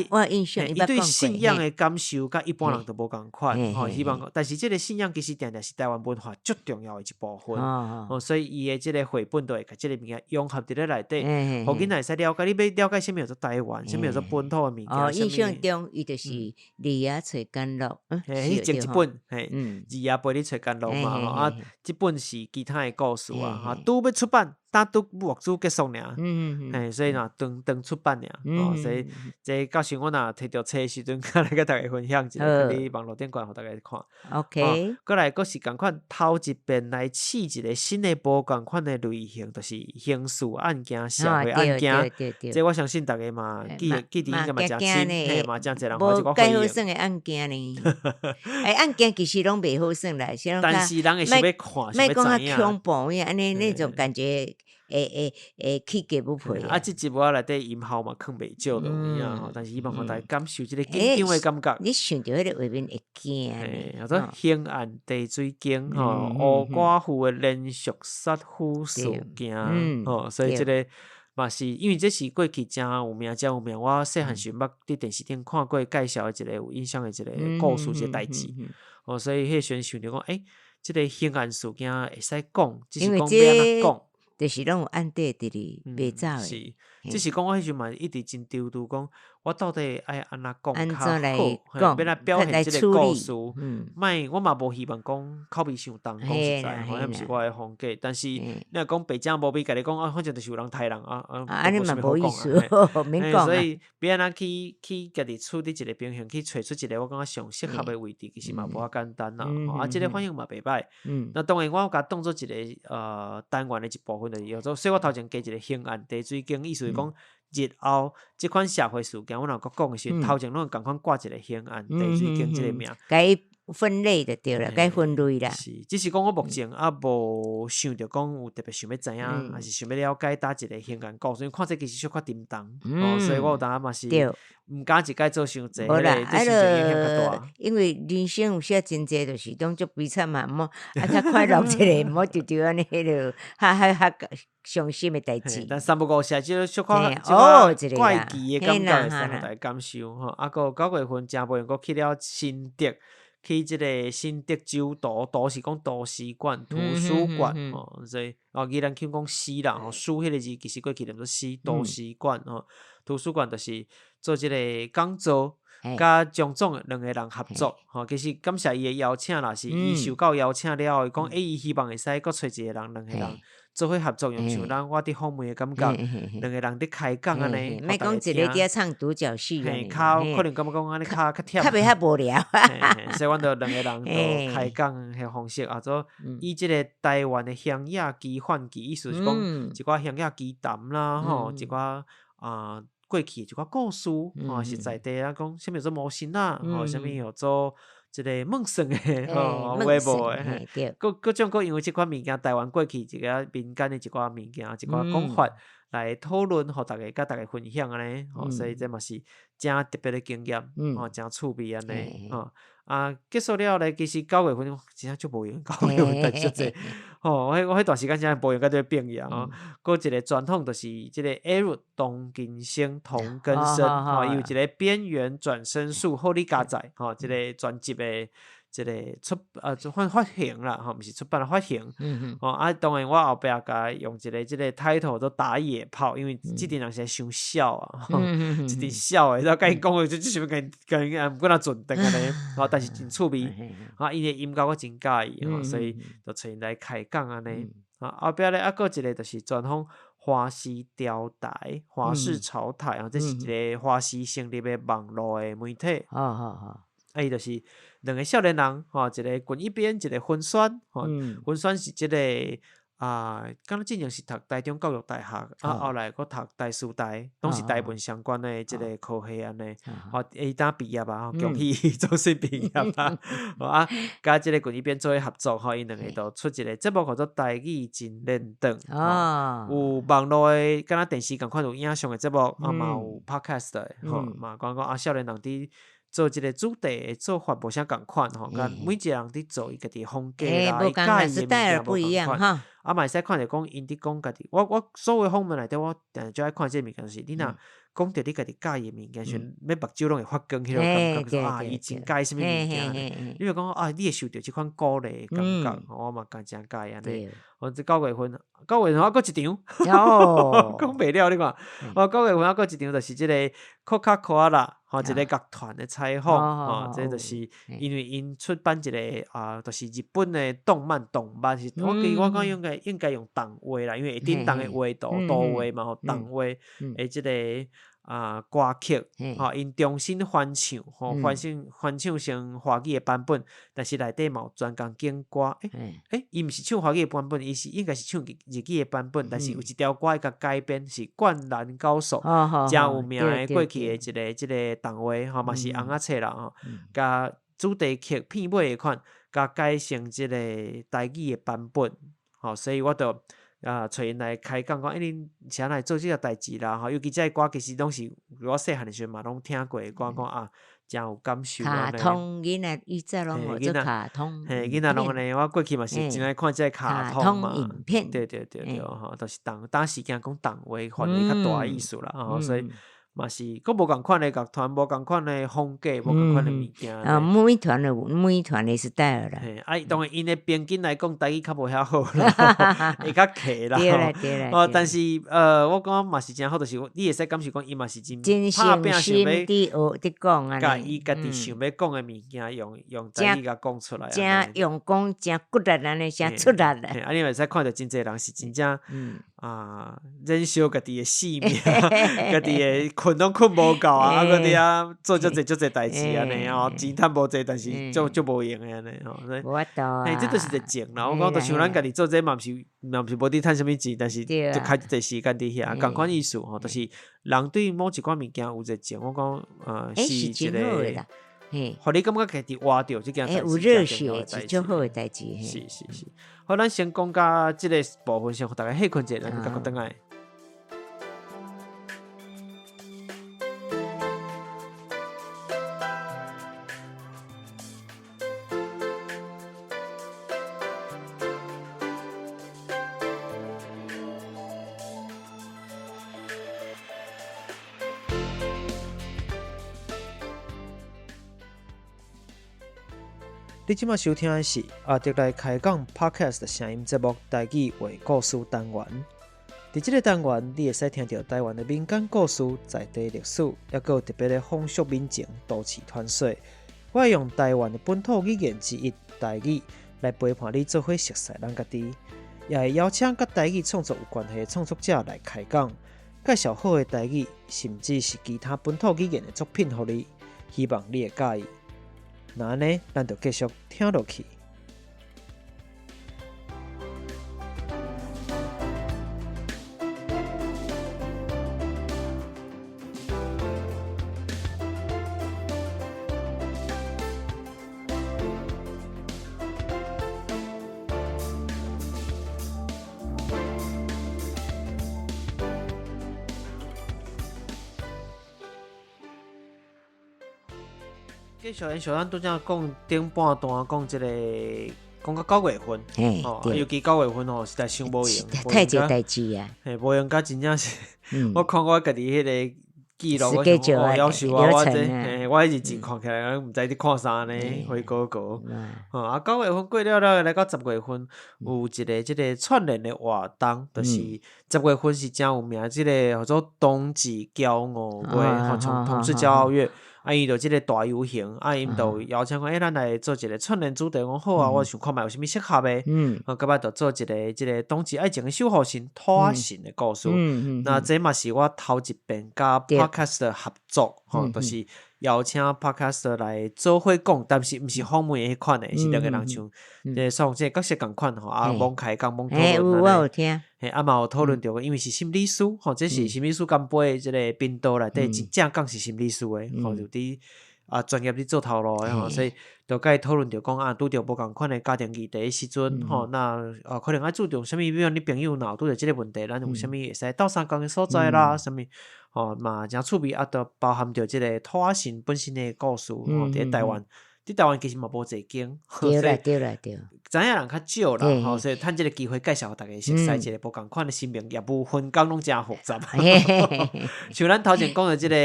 我印象，伊对信仰的感受，甲一般人都无共款。希望讲，但是这个信仰其实定定是台湾文化最重要的一部分。所以伊的这个绘本都会甲这个物件融合伫咧内底，互囡仔会使了解。你要了解什么叫做台湾，什么叫做本土的物件。印象中伊就是《李亚找甘露》，迄前一本，二爷陪你找甘露嘛。这本是其他的故事啊，拄要出版。拄木子结束尔，所以若长出版尔，所以这到时我若摕到册时阵，来甲大家分享一下，伫网络顶管互大家看。OK，过来佫是共款头一遍来试一个新的无共款的类型，就是刑事案件、社会案件。这我相信大家嘛记忆应该嘛诚深，嘛诚侪人好一个回忆。无介好算的案件呢，案件其实拢袂好算啦，但是人会想要看，想要知影。恐怖呀，安尼那种感觉。起价不赔这集我内底音效嘛藏袂少咯，但是希望互大家感受即个紧张的感觉。你想到迄个画面会惊叫做刑案地水经乌寡妇的连续杀夫事件，所以即个嘛是因为这是过去真有名，我细汉时捌伫电视顶看过介绍的一个有印象的一个故事，一个代志。所以迄时想着讲，即个刑案事件会使讲，只是讲要安怎讲。就是拢有案底伫哩，袂走诶。是，只是讲我迄时嘛一直真丢丢讲，我到底爱安怎讲较好，要来表现即个故事。我嘛无希望讲口味伤重，讲实在，迄毋是我诶风格。但是你若讲白讲无比，甲你讲反正就是有人杀人安尼嘛无意思，免讲。所以要安怎去家己处理一个平衡，去找出一个我感觉上适合诶位置，其实嘛无遐简单啦。即个反应嘛袂歹。那当然我有甲当做一个单元诶一部分。所以我头前加一个刑案地水经，意思是讲日后即款社会事件，我若讲的时，头前拢共款挂一个刑案地水经即个名，该分类就对了，该分类啦。是，只是讲我目前无想着讲有特别想要知影，还是想要了解一个刑案故事，因为看这其实小可沉重，所以我有当嘛是毋敢一概做伤济，因为人生有些真济，就是当做悲惨嘛，较快乐一个，莫就安尼迄落，较伤心的代志。但三不五时，即小可怪奇的感觉，会使互大家感受啊，个9月份正无用，去了新竹。去即个新竹州都是讲图书馆、所以宜兰腔讲诗啦，书迄个字其实过去念做诗，图书馆图书馆就是做即个讲座，甲蒋总两个人合作其实感谢伊的邀请啦，是伊受到邀请了后，伊讲伊希望会使搁找一个人，两个人。做伙合作，用像咱我伫访问的感觉，两个人伫开讲安尼，莫讲一个伫唱独角戏可能感觉讲安尼较忝，较袂遐无聊。所以阮就两个人就开讲迄方式，做以即个台湾的乡野奇幻记，意思是讲一寡乡野奇谈啦，一寡过去一寡故事，是在地啊，讲啥物做魔神啊，啥物叫做。一个梦算诶，微博诶，各种各因为即款物件，台湾过去一个民间诶一寡物件，一寡讲法来讨论，互大家甲大家分享安尼，所以这嘛是真特别诶经验，真趣味安尼，结束了咧，其实9月份真正足无用，9月份足济，我迄段时间真无用甲对变去搁一个传统就是即个 Aru 同根生，伊有一个边缘转生术，互你加载，即个专辑诶。一个发行啦，毋是出版的发行。当然我后壁甲用一个即个 title 做打野炮，因为即阵人是伤笑啊，一阵笑诶，然后甲伊讲诶，就是甲伊毋过若准等安尼，但是真趣味。伊诶音乐我真喜意，所以就找因来开讲安尼。后壁咧搁一个就是专访花溪钓台、花式潮台这是一个花溪成立诶网络诶媒体。伊就是两个少年人，一个滚一边，一个分选，分选是即个敢若之前是读台中教育大学，后来佫读台师大，拢是台文相关的即个科系安尼，伊当毕业啊，恭喜总算毕业啊，甲即个滚一边做伙合作，因两个就出一个节目叫做台语真认真，有网络的，敢若电视共款有影像的节目，嘛有 podcast 的，嘛讲少年人伫。做即个主题的做法无啥共款吼，甲每一个人伫做伊家己风格啦，无共款，style不一样哈。啊，嘛会使看着讲因伫讲家己，我所有访问内底，我就爱看即个物件，就是你若讲着你家己介意的物件，像要目睭拢会发光，迄种感觉说伊真介意什么物件，你就讲你会受着即款鼓励的感觉，我嘛真介意安尼。我这9月份我搁一场，讲袂了你看，我9月份搁一场，就是即个 Coca-Cola 吼，一个乐团的采访，这就是因为因出版一个就是日本的动漫是，我讲应该用动画啦，因为会叮当的画图画嘛吼，动画的即个歌曲，因重新翻唱，翻唱成华语的版本，但是内底嘛有专工剪歌，伊毋是唱华语的版本，伊是应该是唱日语的版本，但是有一条歌会甲改编是《灌篮高手》，真有名的过去的即个动画，嘛是红仔册啦吼，甲主题曲片尾的款，甲改成即个台语的版本，所以我就找因来开讲，讲恁谁来做即个代志啦？尤其这歌其实拢是我细汉的时候嘛拢听过的歌，讲真有感受。卡通囡仔以前拢有做卡通，囡仔拢安尼，我过去嘛是真爱看这卡通嘛，影片，对，就是当时间讲动画发挥较大意思啦，所以。嘛是，佫无共款的乐团，无共款的风格，无共款的物件。每团的 style 啦。当然因的边境来讲，台语较无遐好啦，会较客啦。对啦。但是我讲嘛是真好，就是你会使感受讲，伊嘛是真拍拼想要伫讲啊。甲伊家己想要讲的物件，用台语甲讲出来。真用功，真骨力安尼，真出力啦。你会使看到真侪人是真正忍受家己的性命，家己的。困拢困无够啊！搁伫遐做足侪代志安尼钱趁无济，但是足无用的安尼无法度这都是一个情啦。我讲，就像咱家己做这嘛，毋是无伫趁啥物钱，但是就开一个时间伫遐，共款意思就是人对某一款物件有一个情。我讲是一个，互你感觉家己活着即件代志，有热血是最好的代志。是。好，咱先讲甲即个部分，先互大家休困一下，咱就等来。你即马收听的是阿德来开讲 Podcast 的声音节目台语话故事单元。伫即个单元，你会使听到台湾的民间故事、在地历史，也有特别的风俗民情、都市传说。我会用台湾的本土语言之一台语来陪伴你做伙熟悉咱家己，也会邀请甲台语创作有关系的创作者来开讲，介绍好的台语，甚至是其他本土语言的作品给你，希望你会介意。那安尼，咱就继续听落去。继续延续咱拄则讲顶半段讲即个讲到9月份，尤其9月份实在伤无用，太侪代志啊，无用甲真正是，我看我家己迄个记录，我夭寿啊，我迄日子看起来，毋知你看啥呢？灰哥哥，9月份过了，来到10月份，有一个即个串联的活动，就是10月份是真有名，即个叫做冬至骄傲月，从同志骄傲月。伊就即个大游行，因就邀请讲，咱来做一个串联主题，讲好啊，我想看觅有啥物适合的，甲摆就做一个即个冬至爱情的守护神托仔神的故事。那这嘛是我头一遍甲 Podcast 合作，就是邀请 Podcast 来做伙讲，但是毋是访问的迄款的，是两个人像像即个角色共款罔开讲罔讨论。我有听。嘛有讨论到，因为是心理师，这是心理师干杯的即个频道内底真正讲是心理师的，就伫专业伫做头路的，所以就甲伊讨论着讲啊，拄着无共款的家庭议题的时阵吼，那可能爱注重啥物，比如你朋友若有拄着即个问题，咱有啥物会使斗相共的所在啦，啥物吼嘛真趣味，啊，都包含着即个土仔神本身的故事吼，伫台湾。伫台湾其实嘛无侪间，对啦对啦对，知影人较少啦，吼，所以趁即个机会介绍互大家熟悉一个无共款的生命业务分工拢真复杂。像咱头前讲的即个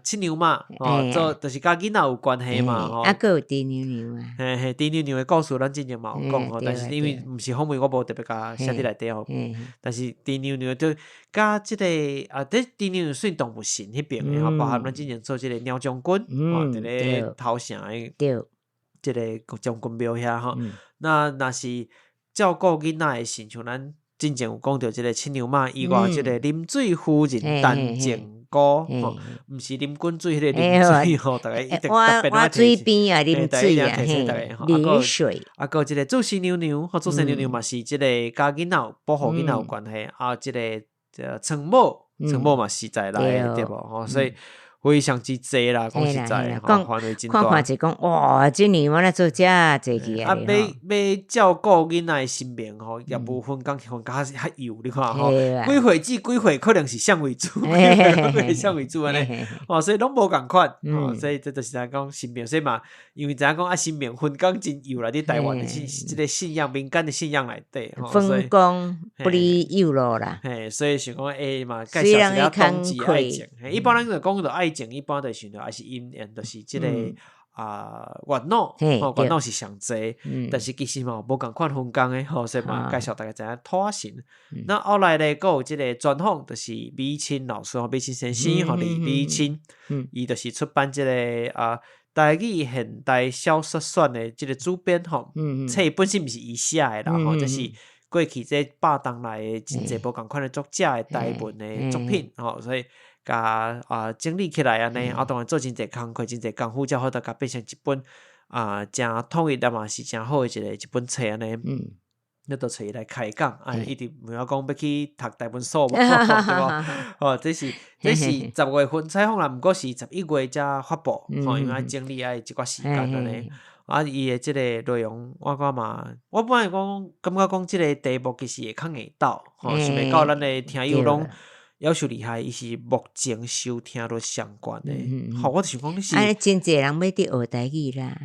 七娘嘛，吼，做就是甲囡仔有关系嘛，吼。啊，佫有猪娘娘啊，嘿，猪娘娘的故事咱之前嘛有讲吼，但是因为毋是访问，我无特别甲写伫内底吼。但是猪娘娘就甲即个伫猪娘娘算动物神迄边的吼，包含咱之前做即个鸟将军，吼，伫咧头城的即个将军庙遐吼。那若是照顾囡仔的神，像咱之前有讲到即个七娘妈以外，即个啉水夫人陈靖姑吼，毋是啉滚水迄个啉水吼，大家一定特别我水边啊啉水啊，啉水。啊，个即个祖师娘娘吼，祖师娘娘嘛是即个甲囡仔保护囡仔有关系，啊，即个陈某嘛是在内对无吼，所以。非常之济啦，讲实在，范围真大。看就讲，哇，今年我来做遮济去啊！要照顾囡仔的性命吼，业务分工较有，你看吼，几岁至几岁可能是相为主，几岁相为主安尼，哦，所以拢无共款，哦，所以这就是咱讲性命，所以嘛，因为知影讲性命分工真有啦，伫台湾的即个信仰民间的信仰内底，分工不离有路啦，嘿，所以想讲嘛，介绍一下冬季爱情，一般人就讲到爱情，一般就想到还是姻缘，就是即个烦恼，烦恼是上济，但是其实嘛无共款分工的，吼，所以嘛介绍大家知影土仔神。那后来咧，佫有即个专访，就是美清老师，美清先生，吼，李美清，伊就是出版即个台语现代小说选的即个主编，吼，册本身毋是伊写的啦，吼，就是过去这百当来的真济无共款的作者的台文的作品，吼，所以。甲整理起来安尼，当然做真侪工课，真侪功夫，才好得甲变成一本真统一，嘛是真好的一本册安尼。你都找伊来开讲，一直没有讲要去读台文书，对无？哦，这是10月份采访啦，毋过是11月才发布，吼，因为整理爱一寡时间安尼。伊的即个内容，我感觉我本来感觉讲即个题目其实会较硬斗，吼，想袂到咱的听友拢。要求厉害，伊是目前收听率上悬的。好，我就想讲你是。真侪人要伫学台语啦。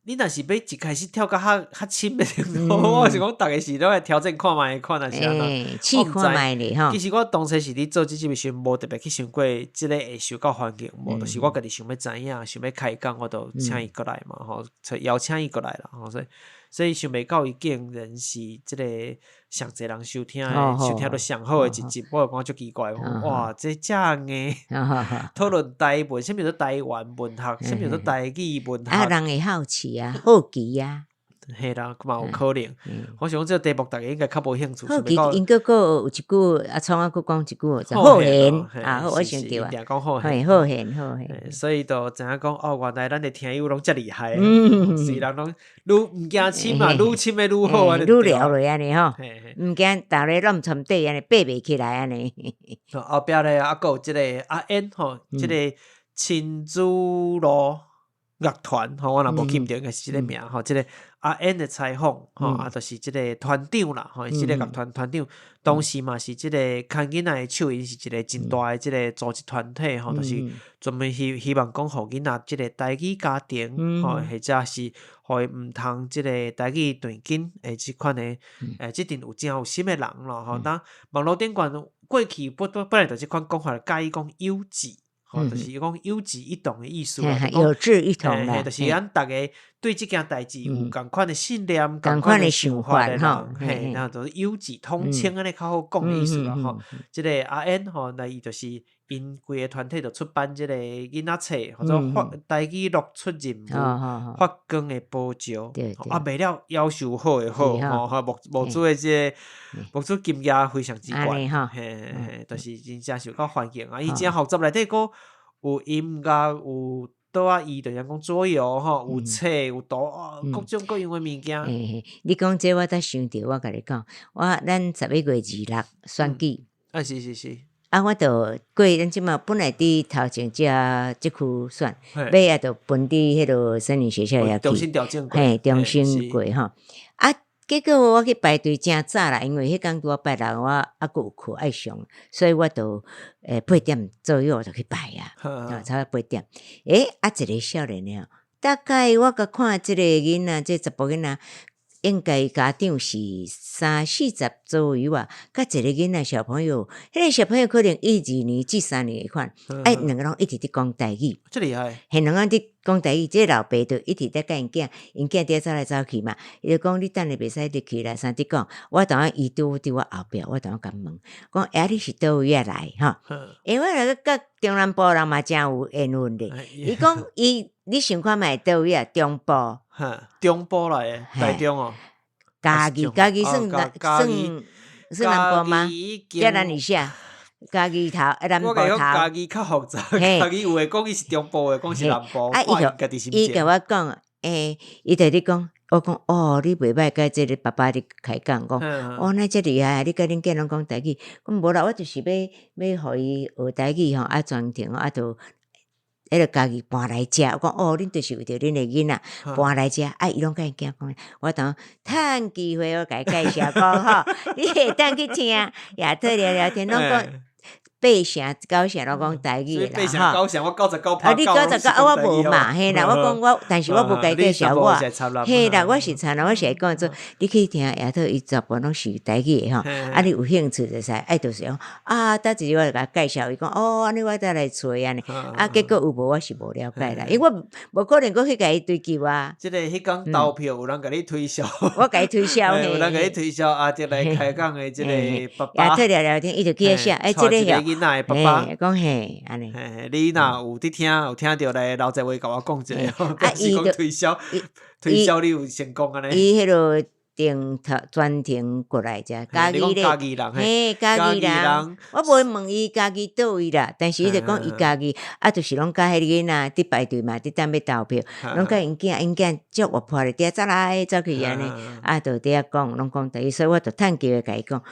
你若是要一开始跳到较深的程度，我是讲逐个是拢来挑战看卖看若是安怎。试看卖咧吼。其实我当初是伫做即集时，无特别去想过即个会受到环境，无，就是我家己想要知影，想要开讲，我就请伊过来嘛，吼，邀请伊过来啦，吼，所以想袂到伊竟然是即个上侪人收听率上好的一集，我就感觉足奇怪，哇，这正硬讨论台文，啥物叫台湾文学，啥物叫台语文学，人会好奇啊，好奇啊。嘿啦，嘛有可能。我想这个题目大家应该较无兴趣。好奇，因个有一句创啊，佫讲一句好闲我想对啊，讲好闲，好闲。所以就知影讲原来咱的听友拢遮厉害，是人拢愈毋惊深嘛，愈深的愈好安尼，愈聊落安尼吼，毋惊逐个乱床底安尼爬袂起来安尼。后壁咧佫有即个阿燕吼，即个亲祖路乐团吼，我若无记毋着应该是即个名吼，即个。阿燕的采访，吼，就是即个团长啦，吼，即个乐团团长，当时嘛是即个看囡仔的手，因是一个真大的即个组织团体，吼，就是专门希望讲互囡仔即个台语家庭，吼，或者是互伊毋通即个台语断根，即款的，即阵有真有心的人咯，吼，当网络顶悬过去本来就即款讲法，介意讲有志。吼，就是讲有志一同的意思啦，有志一同啦，就是咱大家对即件代志有共款的信念、共款的想法的人，然后就是有志同称安尼较好讲的意思啦，吼。即个阿燕吼，那伊就是因规个团体就出版即个囡仔册，或者台语录出任务，发光的宝石，为了要求好的好，吼，木主的即个木主金额非常之悬，嘿，就是真正受到环境啊，伊真学习内底个。有音乐，有倒伊就像讲左右吼，有册，有图，各种各样的物件。你讲这我才想到，我甲你讲，咱11月26选举。是。我就过咱即马本来伫头前即区选，尾也就分伫迄落森林学校遐去，重新调整过，重新过吼。结果我去排队真早啦，因为迄工拄拜六，我还佫有课爱上，所以我就8点左右就去排啊，差不多8点。一个少年了，大概我甲看即个囡仔，即查甫囡仔。应该家长是30-40左右啊，甲一个囡仔小朋友，迄个小朋友可能1、2年至3年的款，两个人一直伫讲台语，这厉害，两个人伫讲台语，这个老爸就一直在甲因囝，因囝伫走来走去嘛，伊就讲你等下袂使入去啦，啥伫讲，我当下伊拄伫我后壁，我当下甲问，讲你是倒位啊来吼？因为那个甲中南部人嘛真有缘分的，伊讲你想看卖倒位啊？中部。中部来的，台中哦。家己算南部吗？叫咱一下，家己头南部头。我讲家己较复杂，家己有诶讲伊是中部诶，讲是南部。伊甲我讲，伊就咧讲，我讲你袂歹，甲即个爸爸咧开讲，讲那遮厉害，你甲恁囝拢讲台语，讲无啦，我就是要互伊学台语吼，专程就。迄个家己搬来遮，我讲恁就是为着恁的囡仔搬来遮，伊拢甲因囝讲，我等趁机会我甲伊介绍讲吼，你会当去听，也特聊聊天，拢讲8成9成拢讲台语啦，吼。8成9成，我99%。你99，我无嘛，嘿啦，我讲但是我无甲伊介绍我，嘿啦，我是参啦，我是讲做，你去听也特伊全部拢是台语的吼，你有兴趣就使，就是讲搭一日我就甲介绍伊讲，安尼我再来找安尼，结果有无我是无了解啦，因为我无可能去甲伊追究啊。即个迄讲投票有人甲你推销，我甲伊推销，有人甲你推销即来开讲的即个爸爸，也特聊聊天，伊就去写，即个囡仔的爸爸，讲嘿，安尼。你若有伫听，有听着来留一话甲我讲一下，表示讲推销你有成功安尼。伊迄落专程过来遮，家己人，嘿，家己人。我无问伊家己倒位啦，但是伊就讲伊家己，就是拢甲迄个囡仔伫排队嘛，伫等要投票，拢甲因囝足活泼咧，走来走去安尼，就伫遐讲，拢讲台语，所以我就趁机会甲伊讲，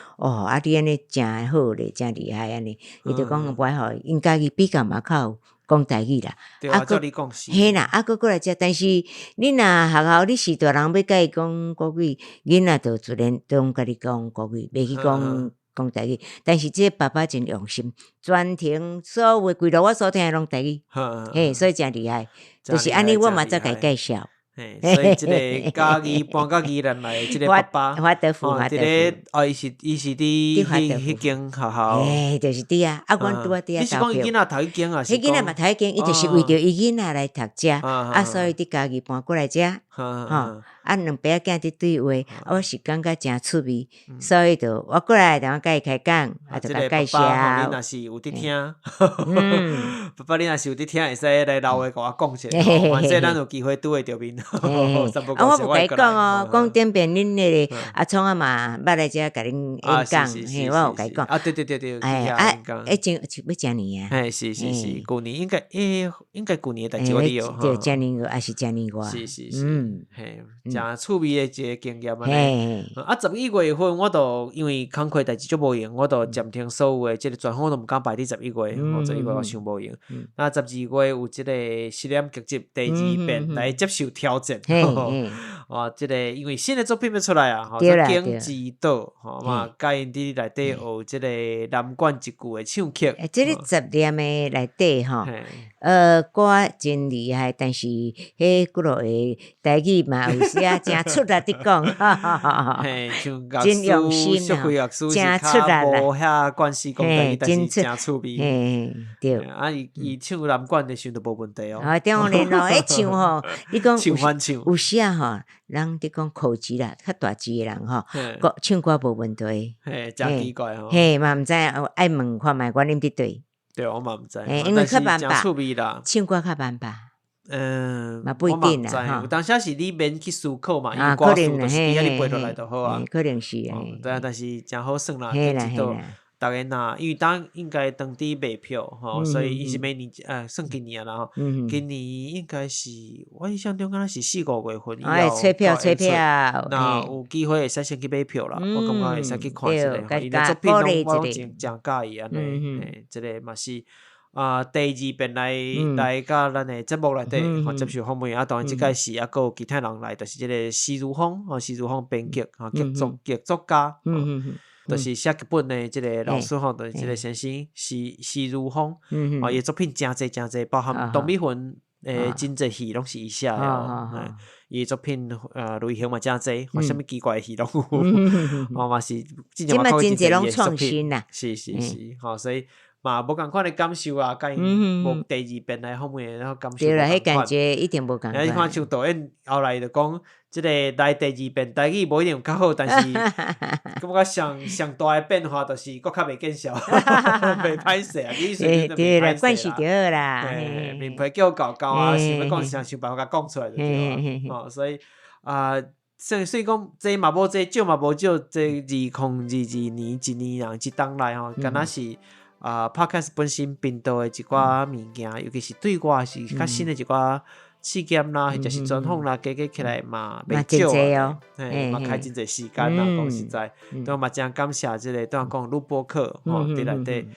你安尼真好咧，真厉害安尼，伊就讲袂好，因家己比较嘛较有。讲台语啦，嘿啦，佫过来遮，但是你若学校你是大人要甲伊讲国语，囡仔就自然都甲你讲国语，袂去讲台语。但是这爸爸真用心，专程所有规路我所听的拢台语，嘿，所以真厉害。就是安尼，我嘛再甲伊介绍。所以即个家己搬到宜兰来，即个爸爸，即个伊是伫迄间学校，就是伫啊，阮拄伫啊。你是讲伊囡仔读迄间啊？迄囡仔嘛读迄间，伊就是为着伊囡仔来读遮，所以伫家己搬过来遮，两爸仔囝伫对话，我是感觉真趣味，所以就我过来，然后甲伊开讲，就甲介绍。你若是有伫听，爸爸你若是有伫听，会使来留话甲我讲一下，反正咱有机会拄会着面。我无甲伊讲讲顶边恁迄个阿聪嘛，捌来遮甲恁演讲，我有甲伊讲。对，真要真年啊！是，旧年应该旧年的代志我哩有。对，真年个还是真年外。是，嘿，真趣味的一个经验安尼。11月份我都因为工课代志足无闲，我都暂停所有的即个专访我都毋敢排伫11月，11月我想无闲。那12月有即个实验剧集第2遍来接受挑战。即个因为新的作品要出来啊，经济岛，嘛，甲因伫内底学即个南管一句的唱曲。即个10年的内底吼，歌真厉害，但是迄几落的台语嘛有时啊真出力伫讲，真用心啊，真出力啦，无遐关系讲台语，但是真趣味。对，伊唱南管的时都无问题哦。当然咯，唱吼，你讲唱翻唱，有时啊吼，人伫讲口级啦，较大字的人吼，唱歌无问题。真奇怪吼。嘛毋知爱问看卖，我啉伫对。对，我嘛毋知，因为较慢吧，唱歌较慢吧。嘛不一定啦，有当时是你免去思考嘛，因为歌词就是伫遐你背落来就好啊。可能是但是真好耍啦，大家若因为当应该当地买票吼，所以伊是每年算今年啦吼，今年应该是我印象中敢若是4-5月份以后，吹票，那有机会会使先去买票啦，我感觉会使去看一下，伊的作品我拢真介意安尼，这个嘛是。第2遍来甲咱的节目内底接受访问当然即届是还佫有其他人来，就是即个施如峰编剧剧作家，就是写剧本的即个老师就是即个先生施如峰，伊作品真侪，包含董美云真侪戏拢是伊写的，伊作品类型嘛真侪，啥物奇怪的戏拢有，嘛是即嘛真侪拢创新啦，是，所以。嘛，无共款的感受啊，甲伊无第2遍来访问，然后感受对啦，迄感觉一定无共款。你看像导演后来就讲，即个来第2遍台语无一定有较好，但是感觉上大的变化就是佫较袂见效，袂歹势啊，意思对啦，关系就好啦，面皮叫搞啊，想要讲想办法甲讲出来就对啊，所以所以讲这嘛无这少嘛无少，这2022年一年人一冬来吼，敢若是。Podcast 本身频道的一寡物件，尤其是对我是较新的一寡试验啦，或者是专访啦，加起来嘛袂少啊，嘛开真侪时间啦，讲实在，都嘛真感谢即个当讲录播课吼，伫内底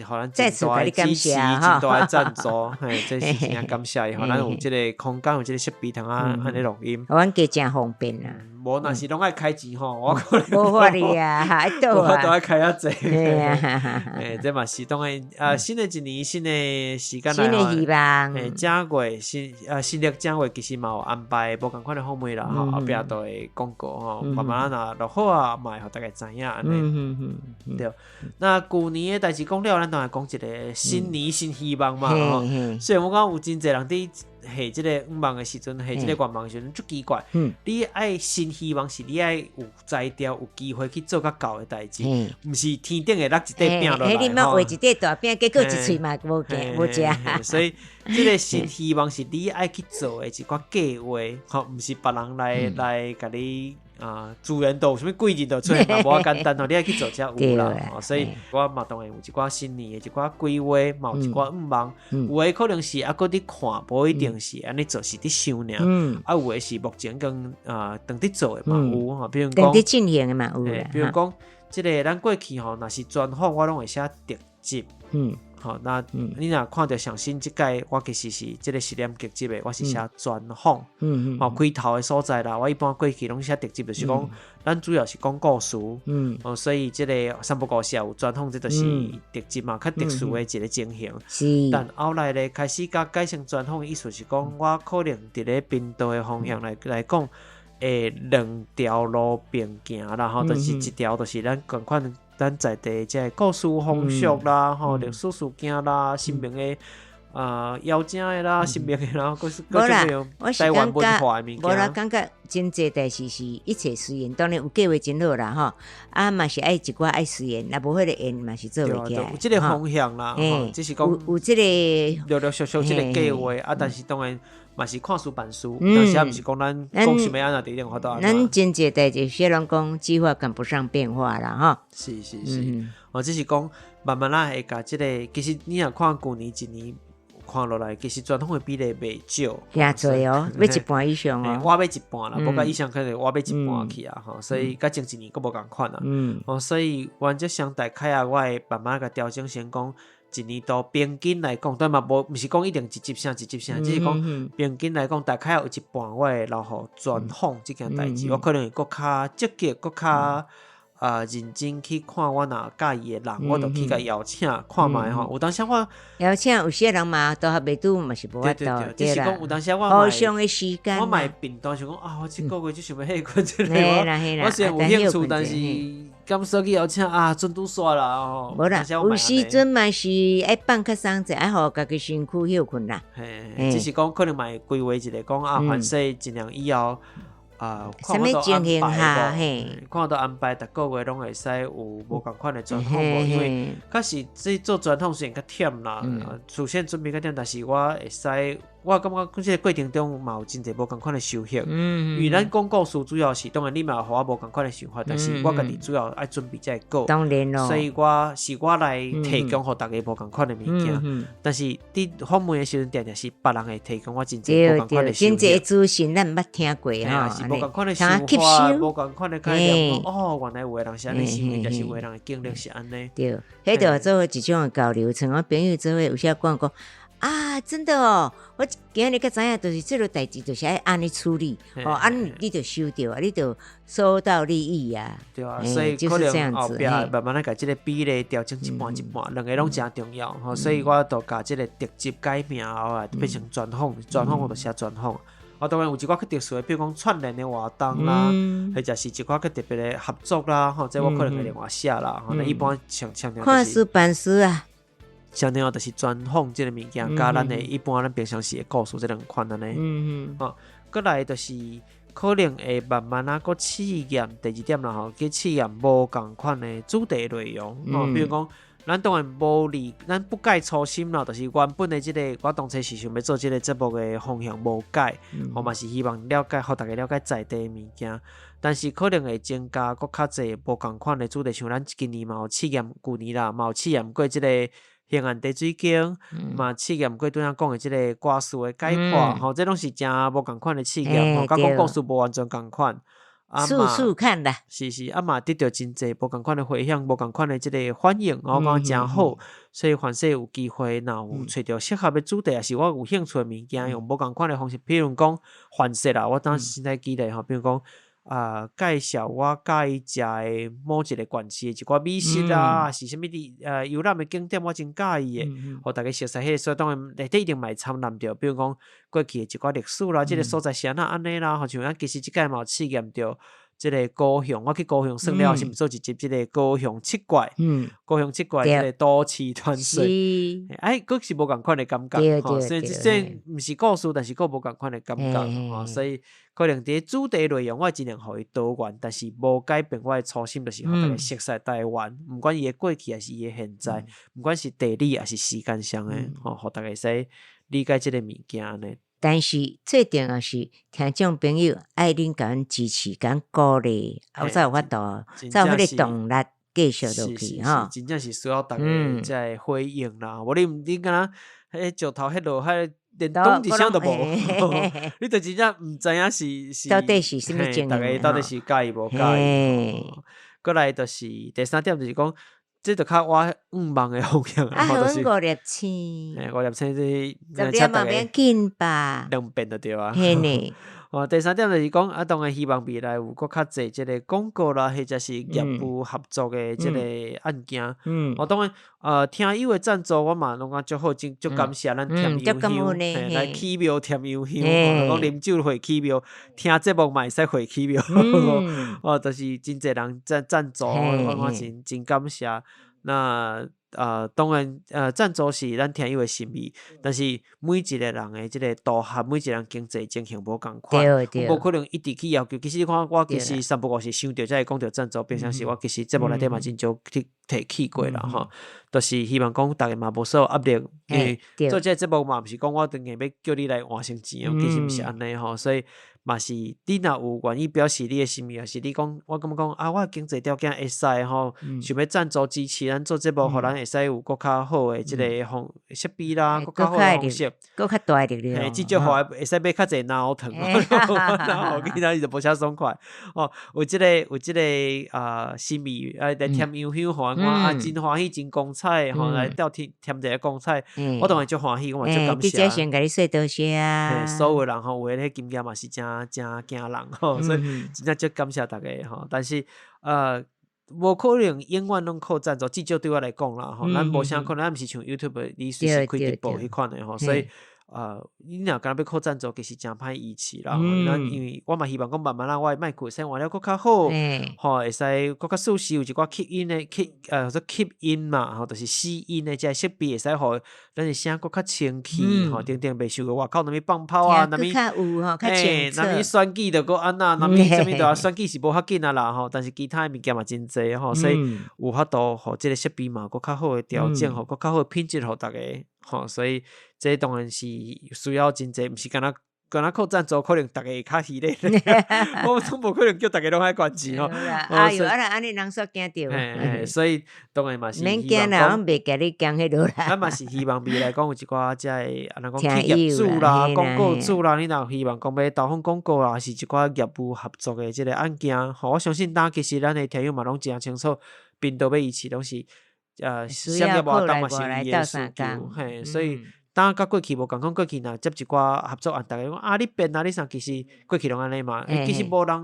互咱真大的支持，真大的赞助，这是真感谢伊，互咱有即个空间，有即个设备通安尼录音，阮家真方便啦。无若是拢爱开钱吼，我可能无法哩啊，还倒啊，都爱开较济。这嘛是当然新的一年新的时间来，新的希望。正月新历正月其实嘛有安排无共款的访问啦，吼后壁都会广告吼，慢慢若好啊，嘛会互大家知影安尼。对，那旧年的代志讲了，咱当然讲一个新年新希望嘛吼。虽然我讲有真侪人伫。下即个愿望的时阵，下即个愿望的时阵，足奇怪。你爱新希望是你爱有才调，有机会去做较高的代志，毋是天顶的落一块饼落来。你莫画一块大饼，结果一喙嘛无食。所以，即个新希望是你爱去做的一寡计划，吼，毋是别人来甲你。资源都有啥物贵人就出现嘛，无简单吼，你爱去做才有啦。所以我嘛当然有一寡新年的一寡规划，嘛有一寡愿望。有诶可能是搁伫看，无一定是安尼做，是伫想尔。有诶是目前跟当伫做诶嘛有吼，比如讲当伫进行诶嘛有啦。比如讲，即个咱过去吼，若是专访，我拢会写特辑。好，那你若看到上新即届，我其实是即个实验剧集的，我是写专访，开头的所在啦。我一般过去拢写特辑，就是讲咱主要是讲故事，所以即个三部故事有专访，这就是特辑嘛，较特殊的一个情形。但后来咧开始改成专访，意思是讲我可能伫咧频道的方向来讲，2条路并行啦，吼，就是一条就是咱共款。咱在地即个故事风俗啦，吼历史事件啦，新名的妖精的啦，新名的啦，各种台湾文化的物件。无啦，感觉真济代志是一切随缘，当然有计划真好啦，吼嘛是爱一寡爱随缘，若无迄个缘嘛是做袂起来。有即个方向啦，只是讲有即个陆陆续续即个计划但是当然。嘛是看书办书，但是也毋是讲咱讲想要安怎一定法度安怎。咱真济代志，虽然讲计划赶不上变化啦，哈。是，只是讲慢慢会甲即个，其实你若看旧年一年看落来，其实传统的比例袂少，遐侪哦，要一半以上哦。我要一半啦，无甲以上可能我要一半去啊，吼，所以甲前一年佫无共款啊，所以原则上大概啊，我会慢慢甲调整先讲。一年度平均来讲，但嘛毋是讲一定一集啥，只是讲平均来讲，大概有一半我会留互专访即件代志，我可能会佫较积极，佫较认真去看我若介意的人，我就去甲邀请看卖吼。有当时我邀请有些人嘛，都还袂拄嘛是无法度，只是讲有当时我互相的时间，我买便当想讲我即个月就想要迄个之类，我虽然有兴趣，但是敢说去邀请准拄煞啦吼。无啦，有时阵嘛是爱放较松者，爱互家己身躯休困啦。只是讲可能嘛会规划一个讲凡说尽量以后。什么情形下？看到安排，逐个月拢会使有无共款的专访无？因为确实做专访虽然较忝啦，事先准备较忝，但是我会使，我感觉即个过程中嘛有真侪无共款的收获。因为咱讲故事主要是，当然你嘛互我无共款的想法，但是我家己主要爱准备这个稿，当然咯，所以我来提供互大家无共款的物件。但是伫访问的时阵，定定是别人会提供我真侪无共款的收获。真侪资讯咱毋捌听过吼，是无共款的想法，无共款的概念。哦，原来有个人是安尼想的，就是有个人的经历是安尼。对，迄就做一种的交流，像我朋友做伙有些讲啊，真的哦，我今日才知影，就是这个代志，就是爱安尼处理，安尼你就收到啊，你就收到利益啊，对啊，所以可能后壁慢慢甲这个比例调整一半一半，两个拢真重要吼，所以我就甲这个特辑改名后变成专访，我就写专访。当然有一寡较特殊的，比如讲串联的活动啦，或者是一寡较特别的合作啦，吼，这我可能会另外写啦。那一般强调看书办事啊，强调就是专访这个物件，加咱的一般咱平常时的故事这两款安尼。过来就是可能会慢慢啊，个试验第二点啦吼，去试验无共款的主题内容。比如讲。咱当然咱不改初心啦，就是原本的我当初是想要做这个节目的方向无改，嘛是希望了解，互大家了解在地的物件，但是可能会增加搁较侪无共款的主题，像咱今年嘛有试验，旧年啦嘛有试验过这个黑暗地水经，嘛试验过拄仔讲的这个歌词的解剖，这拢是真无共款的试验，甲讲故事无完全共款。速速看啦，是嘛得到真侪无共款的回响，无共款的这个反应，我讲真好，所以凡是有机会，若有找到适合的主题，也是我有兴趣的物件，用无共款的方式，比如讲凡是啦，我当时现在记得吼，比如讲介绍我介意食的某一个县市的一寡美食啊，是啥物的游览的景点，我真介意的，互大家熟悉迄个，所以当然内底一定嘛会参揽着，比如讲过去的一寡历史啦，这个所在是安尼啦，好像咱其实即届嘛有试验着。这个高雄，我去高雄算了，是毋是做一集这个高雄七怪？高雄七怪这个都市传说，佫是无共款的感觉，所以这毋是故事，但是佫无共款的感觉，所以可能伫主题内容我尽量互伊多元，但是无改变我的初心，就是互大家熟悉台湾，毋管伊的过去还是伊的现在，毋管是地理还是时间上的，互大家使理解这个物件呢。但是最重要是听众朋友爱恁甲阮支持、甲阮鼓励，才有法度，才有迄个动力继续落去吼。真正是需要大家在回应啦。无你敢若迄石头迄落迄连讲一声都无，你就真正毋知影是到底是啥物情，大家到底是介意无介意。过来就是第三点，就是讲。这就较我望的方向就是5粒星，5粒星这10点嘛免紧吧，2遍就对啊。嘿呢，第三点就是讲当然希望未来有搁较侪即个广告啦，或者是业务合作的即个案件。当然听友的赞助，我嘛拢讲足好，足感谢咱添油香，来起庙添油香，讲啉酒会起庙，听节目嘛会使会起庙，就是真侪人赞助，我真感谢。那当然赞助是咱听友的心意，但是每一个人的即个度合，每一个人经济情形无共款，无可能一直去要求。其实你看，我其实三不五时想到才会讲到赞助，变成是我其实节目内底嘛真少去提起过啦吼。就是希望讲大家嘛无受压力，因为做这个节目嘛，毋是讲我等下要叫你来换成钱，其实毋是安尼吼，所以。嘛是，你若有愿意表示你的心意，也是你讲，我感觉讲我的经济条件会使吼，想要赞助支持咱做节目，互咱会使有更较好的即个设备啦，更较好的方式，更较大力量，至少互会使买较侪脑糖，然后其他伊就无啥爽快。有即个心意，来添油香，互我真欢喜，真光彩，吼来调添一个光彩，我当然足欢喜，我嘛足感谢。记者先甲你说多谢啊！所有人吼，有迄个金额嘛是真惊人吼，所以真正足感谢大家吼。但是无可能永远拢靠赞助，至少对我来讲啦吼，咱无啥可能，咱毋是像 YouTube 你随时开直播迄款的吼，所以。你若敢若要靠赞助，其实真歹意思啦。因为我嘛希望讲慢慢让我麦克生活了更较好，会使更较舒适，有一寡吸音的吸音嘛，就是吸音的这设备会使互咱的声更较清气，等等袂受个外口那么放炮啊，那么较有吼，较清楚。那么选举就个安那，那么什么都要选举是无较紧啊啦吼，但是其他的物件嘛真侪吼，所以有法度互这个设备嘛更较好的调整，互更较好的品质，互大家。所以这当然是需要真济，毋是敢若靠赞助，可能大家会较喜咧。我总无可能叫大家拢爱捐钱吼。哎呦，安尼人煞惊着。所以当然嘛是免惊啦，阮袂甲你讲迄落啦。咱嘛是希望未来讲有一寡遮个人讲企业主啦、广告主啦，你若希望讲要投放广告啦，还是一寡业务合作的即个案件，我相信其实咱的听友嘛拢真清楚，频道要移去拢是商业活动嘛是有伊的需求，所以。甲过去无共款，过去若接一寡合作案，大家讲你变你啥？其实过去拢安尼嘛，其实无人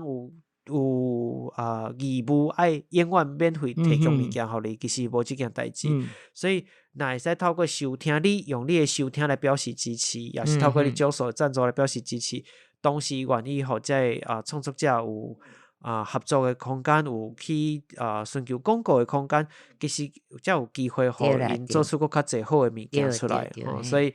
有义务爱永远免费提供物件互你，其实无即件代志。所以若会使透过收听，你用你的收听来表示支持，也是透过你奖所赞助来表示支持，同时愿意互这创作者有。合作的空间有去寻求广告的空间，其实才有机会互因做出较侪好的物件出来。所以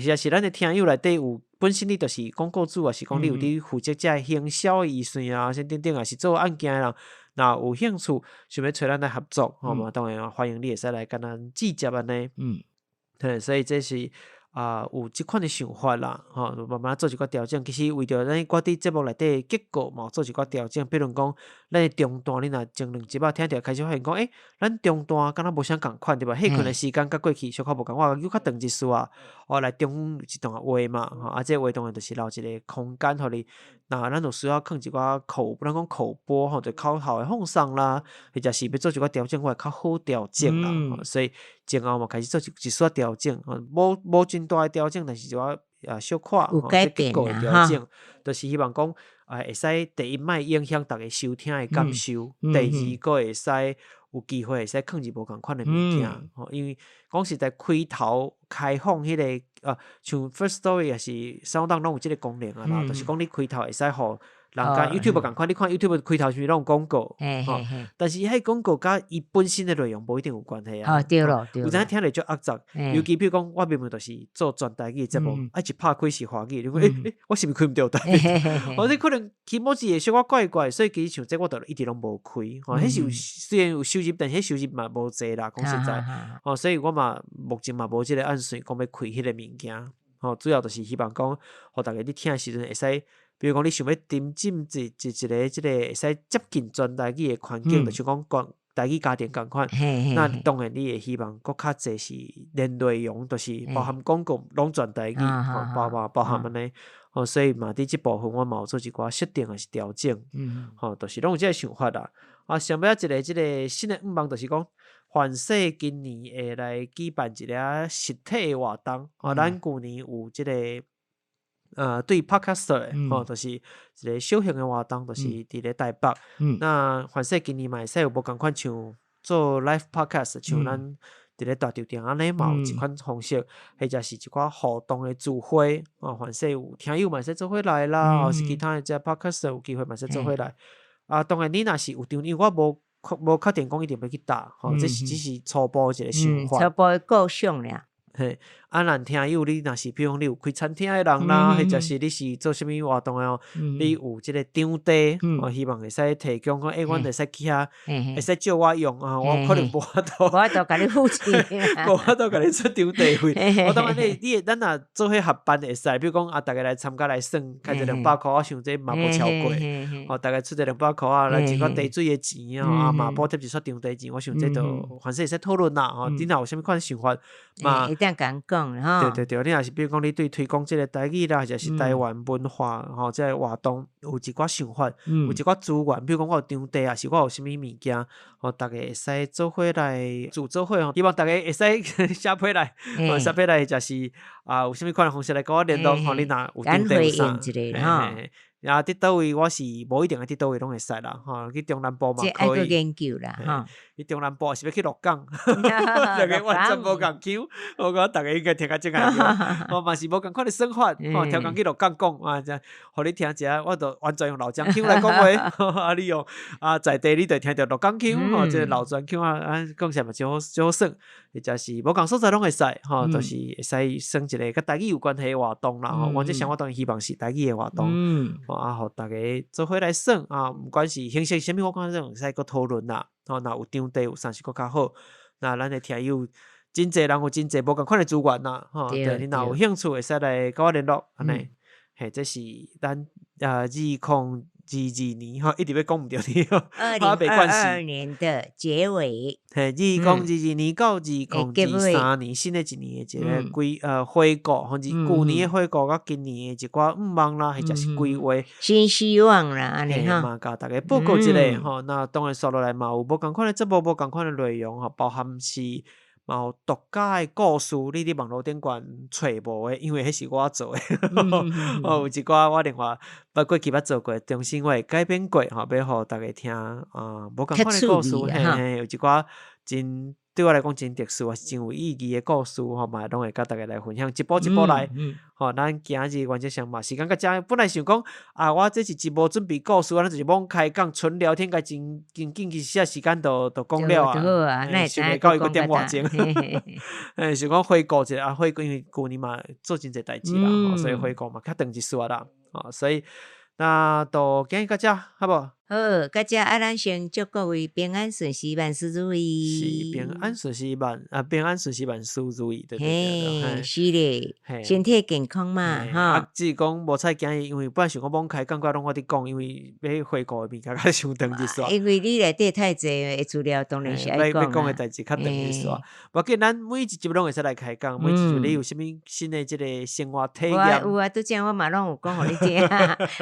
也是咱的听友内底有本身你就是广告主，也是讲你有伫负责这行销的预算啊，等等，也是做案件的人，若有兴趣想要找咱来合作，嘛当然欢迎你会使来跟咱直接安尼。所以这是。有即款的想法啦，慢慢做一寡调整。其实为着咱我伫节目内底结构嘛，做一寡调整。比如讲，咱的中段你若前2集听着开始发现讲，咱中段敢若无啥共款对吧？休困的时间甲过去小可无共，我又较长一丝来中一段话嘛，这话当然就是留一个空间互你。那咱就需要放一寡咱讲口播就口头的放送啦，或者是要做一寡调整，我会较好调整啦。所以前后嘛开始做一丝调整，无真大的调整，但是就小可有改变啦调整，就是希望讲会使第一摆影响大家收听的感受，第二个会使有机会会使放入无共款的物件，因为讲实在开头开放迄个像 First Story 也是 SoundOn 拢有即个功能啊啦，就是讲你开头会使互人甲 YouTube 共款，你看 YouTube 开头是毋是拢有广告？但是迄广告甲伊本身的内容无一定有关系啊。对咯，有阵听咧就压杂，尤其比如讲我明明就是做全台语节目，一拍开是华语，你讲我是毋是开毋着台语？或者可能起码是会小可怪怪，所以其实像这我就一直拢无开。迄是虽然有收入，但是迄收入嘛无济啦，讲实在。所以我嘛目前嘛无即个按算讲要开迄个物件。主要就是希望讲，互大家你听的时阵会使。比如讲，你想要沉浸一个即个会使接近全台语的环境，就是讲台语家庭共款。那当然你会希望搁较侪是连内容，就是包含广告拢全台语，包含安尼。所以嘛，伫即部分我嘛有做一寡设定还是调整。就是拢有即个想法啦。上尾即个新的愿望就是讲，凡世今年会来举办一个实体的活动。咱旧年有即个。对 Podcaster 就是一个小型的活动，就是伫咧台北。那凡说今年嘛会使有无共款像做 Live Podcast，像咱伫咧大场顶安尼嘛有一款方式，或者是一寡互动的聚会。凡说有听友嘛会使做伙来啦，或是其他的只 Podcaster 有机会嘛会使做伙来。当然你若是有场，因为我无确定讲一定要去打，这是只是初步一个想法。初步的构想俩。咱听友你若是比如讲你有开餐厅的人啦，或者是你是做啥物活动的你有即个场地，希望会使提供讲，阮会使去遐，会使借我用我可能无法度，无法度甲你付钱，无法度甲你出场地费。我当然咱若做伙合办会使，比如讲大家来参加来算，开一200块，我想这嘛无超过，大概出一200块来一寡地水的钱嘛补贴一撮场地钱，我想这都凡是会使讨论啦，你若有啥物款想法嘛？一定敢讲对，你若是比如讲你对推广即个台语啦，或者是台湾文化即个活动有一寡想法，有一寡资源，比如讲我有场地啊，是我有啥物物件，大家会使做伙来做伙希望大家会使写批来，写批来就是有啥物款的方式来跟我联络，你若有场地啥。伫倒位我是无一定伫倒位拢会使啦，去中南部嘛可以。研究啦，去中南部是要去鹿港，大家完全无共腔，我讲大家应该听较正啊。我嘛是无共款的生活，调工去鹿港讲，互你听一下，我就完全用老江腔来讲话。你用在地你就听着鹿港腔，即个老庄腔讲起来嘛就好耍，或者是无共所在拢会使，就是会使算一个甲台语有关系的活动啦。我这想法当然希望是台语的活动。互大家做伙来耍毋管是形式啥物，我感觉会使个讨论啦。若有场地有啥是搁较好，那咱的听友真侪人有真侪无共款的资源啦，吼，对，你若有兴趣会使来甲我联络，安尼，嘿，这是咱2022年吼，一直要讲毋对你吼，2022年的结尾，嘿，2022年到2023年新的一年的一个回顾，或者旧年的回顾甲今年的一寡愿望啦，或者是规划，新希望啦，安尼哈，嘛甲大家报告一下吼，那当然刷落来嘛有无共款的节目，无共款的内容吼，包含是。嘛有独家的故事，你伫网络顶悬找无的，因为迄是我做的。有一寡我另外过去捌做过，重新我会改编过，吼，要互大家听无共款的故事，嘿，有一寡真对我来讲真特殊，也是真有意义的故事，吼嘛，拢会甲大家来分享，一步一步来。吼，咱今日原则上嘛，时间到这，本来想讲我这是一无准备故事，咱就是罔开讲纯聊天，甲真紧去下时间都讲了啊，想袂到一个点外钟。想讲回顾一下，回顾因为旧年嘛做真侪代志啦，所以回顾嘛较长一撮啦，所以那都今日到这，好无？好，到这咱先祝各位平安顺遂，万事如意。是平安顺遂平安顺遂万事如意，对。是咧，身体健康嘛，哈。只是讲无采今日，因为本来想讲罔开讲，拢我伫讲，因为要回顾的物件较伤长一撮。因为你内底太侪资料，当然是爱讲。要讲的代志较长一撮。无紧，咱每一集拢会使来开讲，每一集你有啥物新的即个生活体验？有啊，拄则我嘛拢有讲互你听。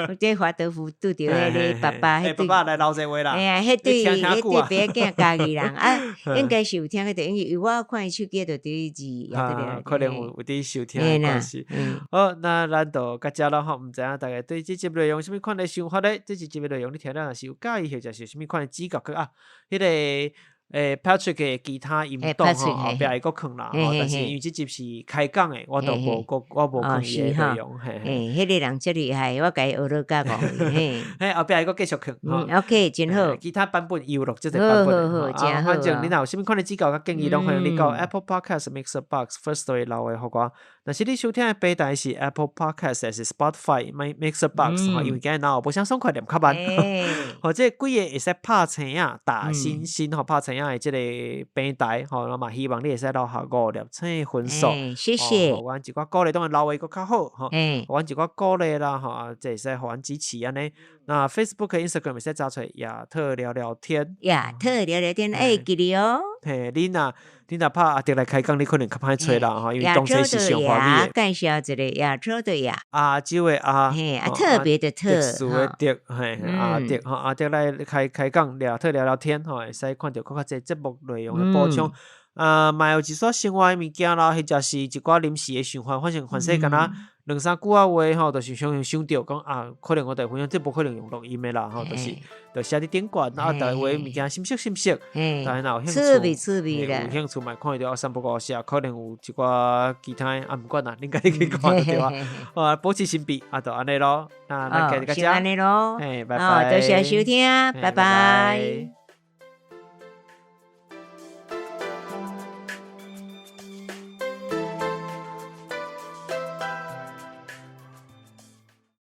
我这华德福拄着迄个爸爸。爸爸来留一话啦，迄对别囝家己人应该是有听个，因为我看伊手机就对字，可能有伫收听的关系。好，那咱就到这了吼，毋知影大家对这集内容有啥物款的想法咧？这集内容你听了若是有介意，或者是有啥物款的指教迄个。Patrick 的其他音档吼，后壁会佫放啦，但是因为这集是开讲的，我都无放伊的内容，迄个人真厉害，我甲伊学了甲讲，后壁会佫继续放，OK， 真好。其他版本有录这个版本，好，反正你若有啥物款的指教甲建议，拢欢迎你到 Apple Podcast、Mixerbox、Firstory 留的互我。但是你收听的平台是 Apple Podcast 还是 Spotify、Mixerbox，因为今日脑无想爽快点较慢，或者几个会使拍星啊、大星星吼拍星啊的即个平台吼，那么希望你会使留下5粒星分数，谢谢。互阮一寡鼓励，当然留的佫较好吼，互阮一寡鼓励啦吼，这会使互阮支持安尼。那 Facebook、Instagram 会使找出亚特聊聊天，亚特聊聊天，记哩哦。嘿，你若拍阿迪来开讲，你可能较歹找啦吼，因为当时是上华语的。介绍一个亚洲的亚，亚洲的亚，特别的特，特殊的特，阿迪来开讲，亚特聊聊天吼，会使看到更较侪节目内容的补充。嘛有一撮生活的物件啦，或者是一寡临时的想法，反正凡说敢若2、3句话吼，就是想到讲可能我哋分享，这无可能用录音的啦，吼，就是写伫顶悬，大家话物件熟悉，大家若有兴趣，有兴趣嘛看到3不5写，可能有一寡其他毋管啦，恁家己去看就对啊，保持神秘就安尼咯，那今日到这，安尼咯，拜拜，多谢收听，拜拜。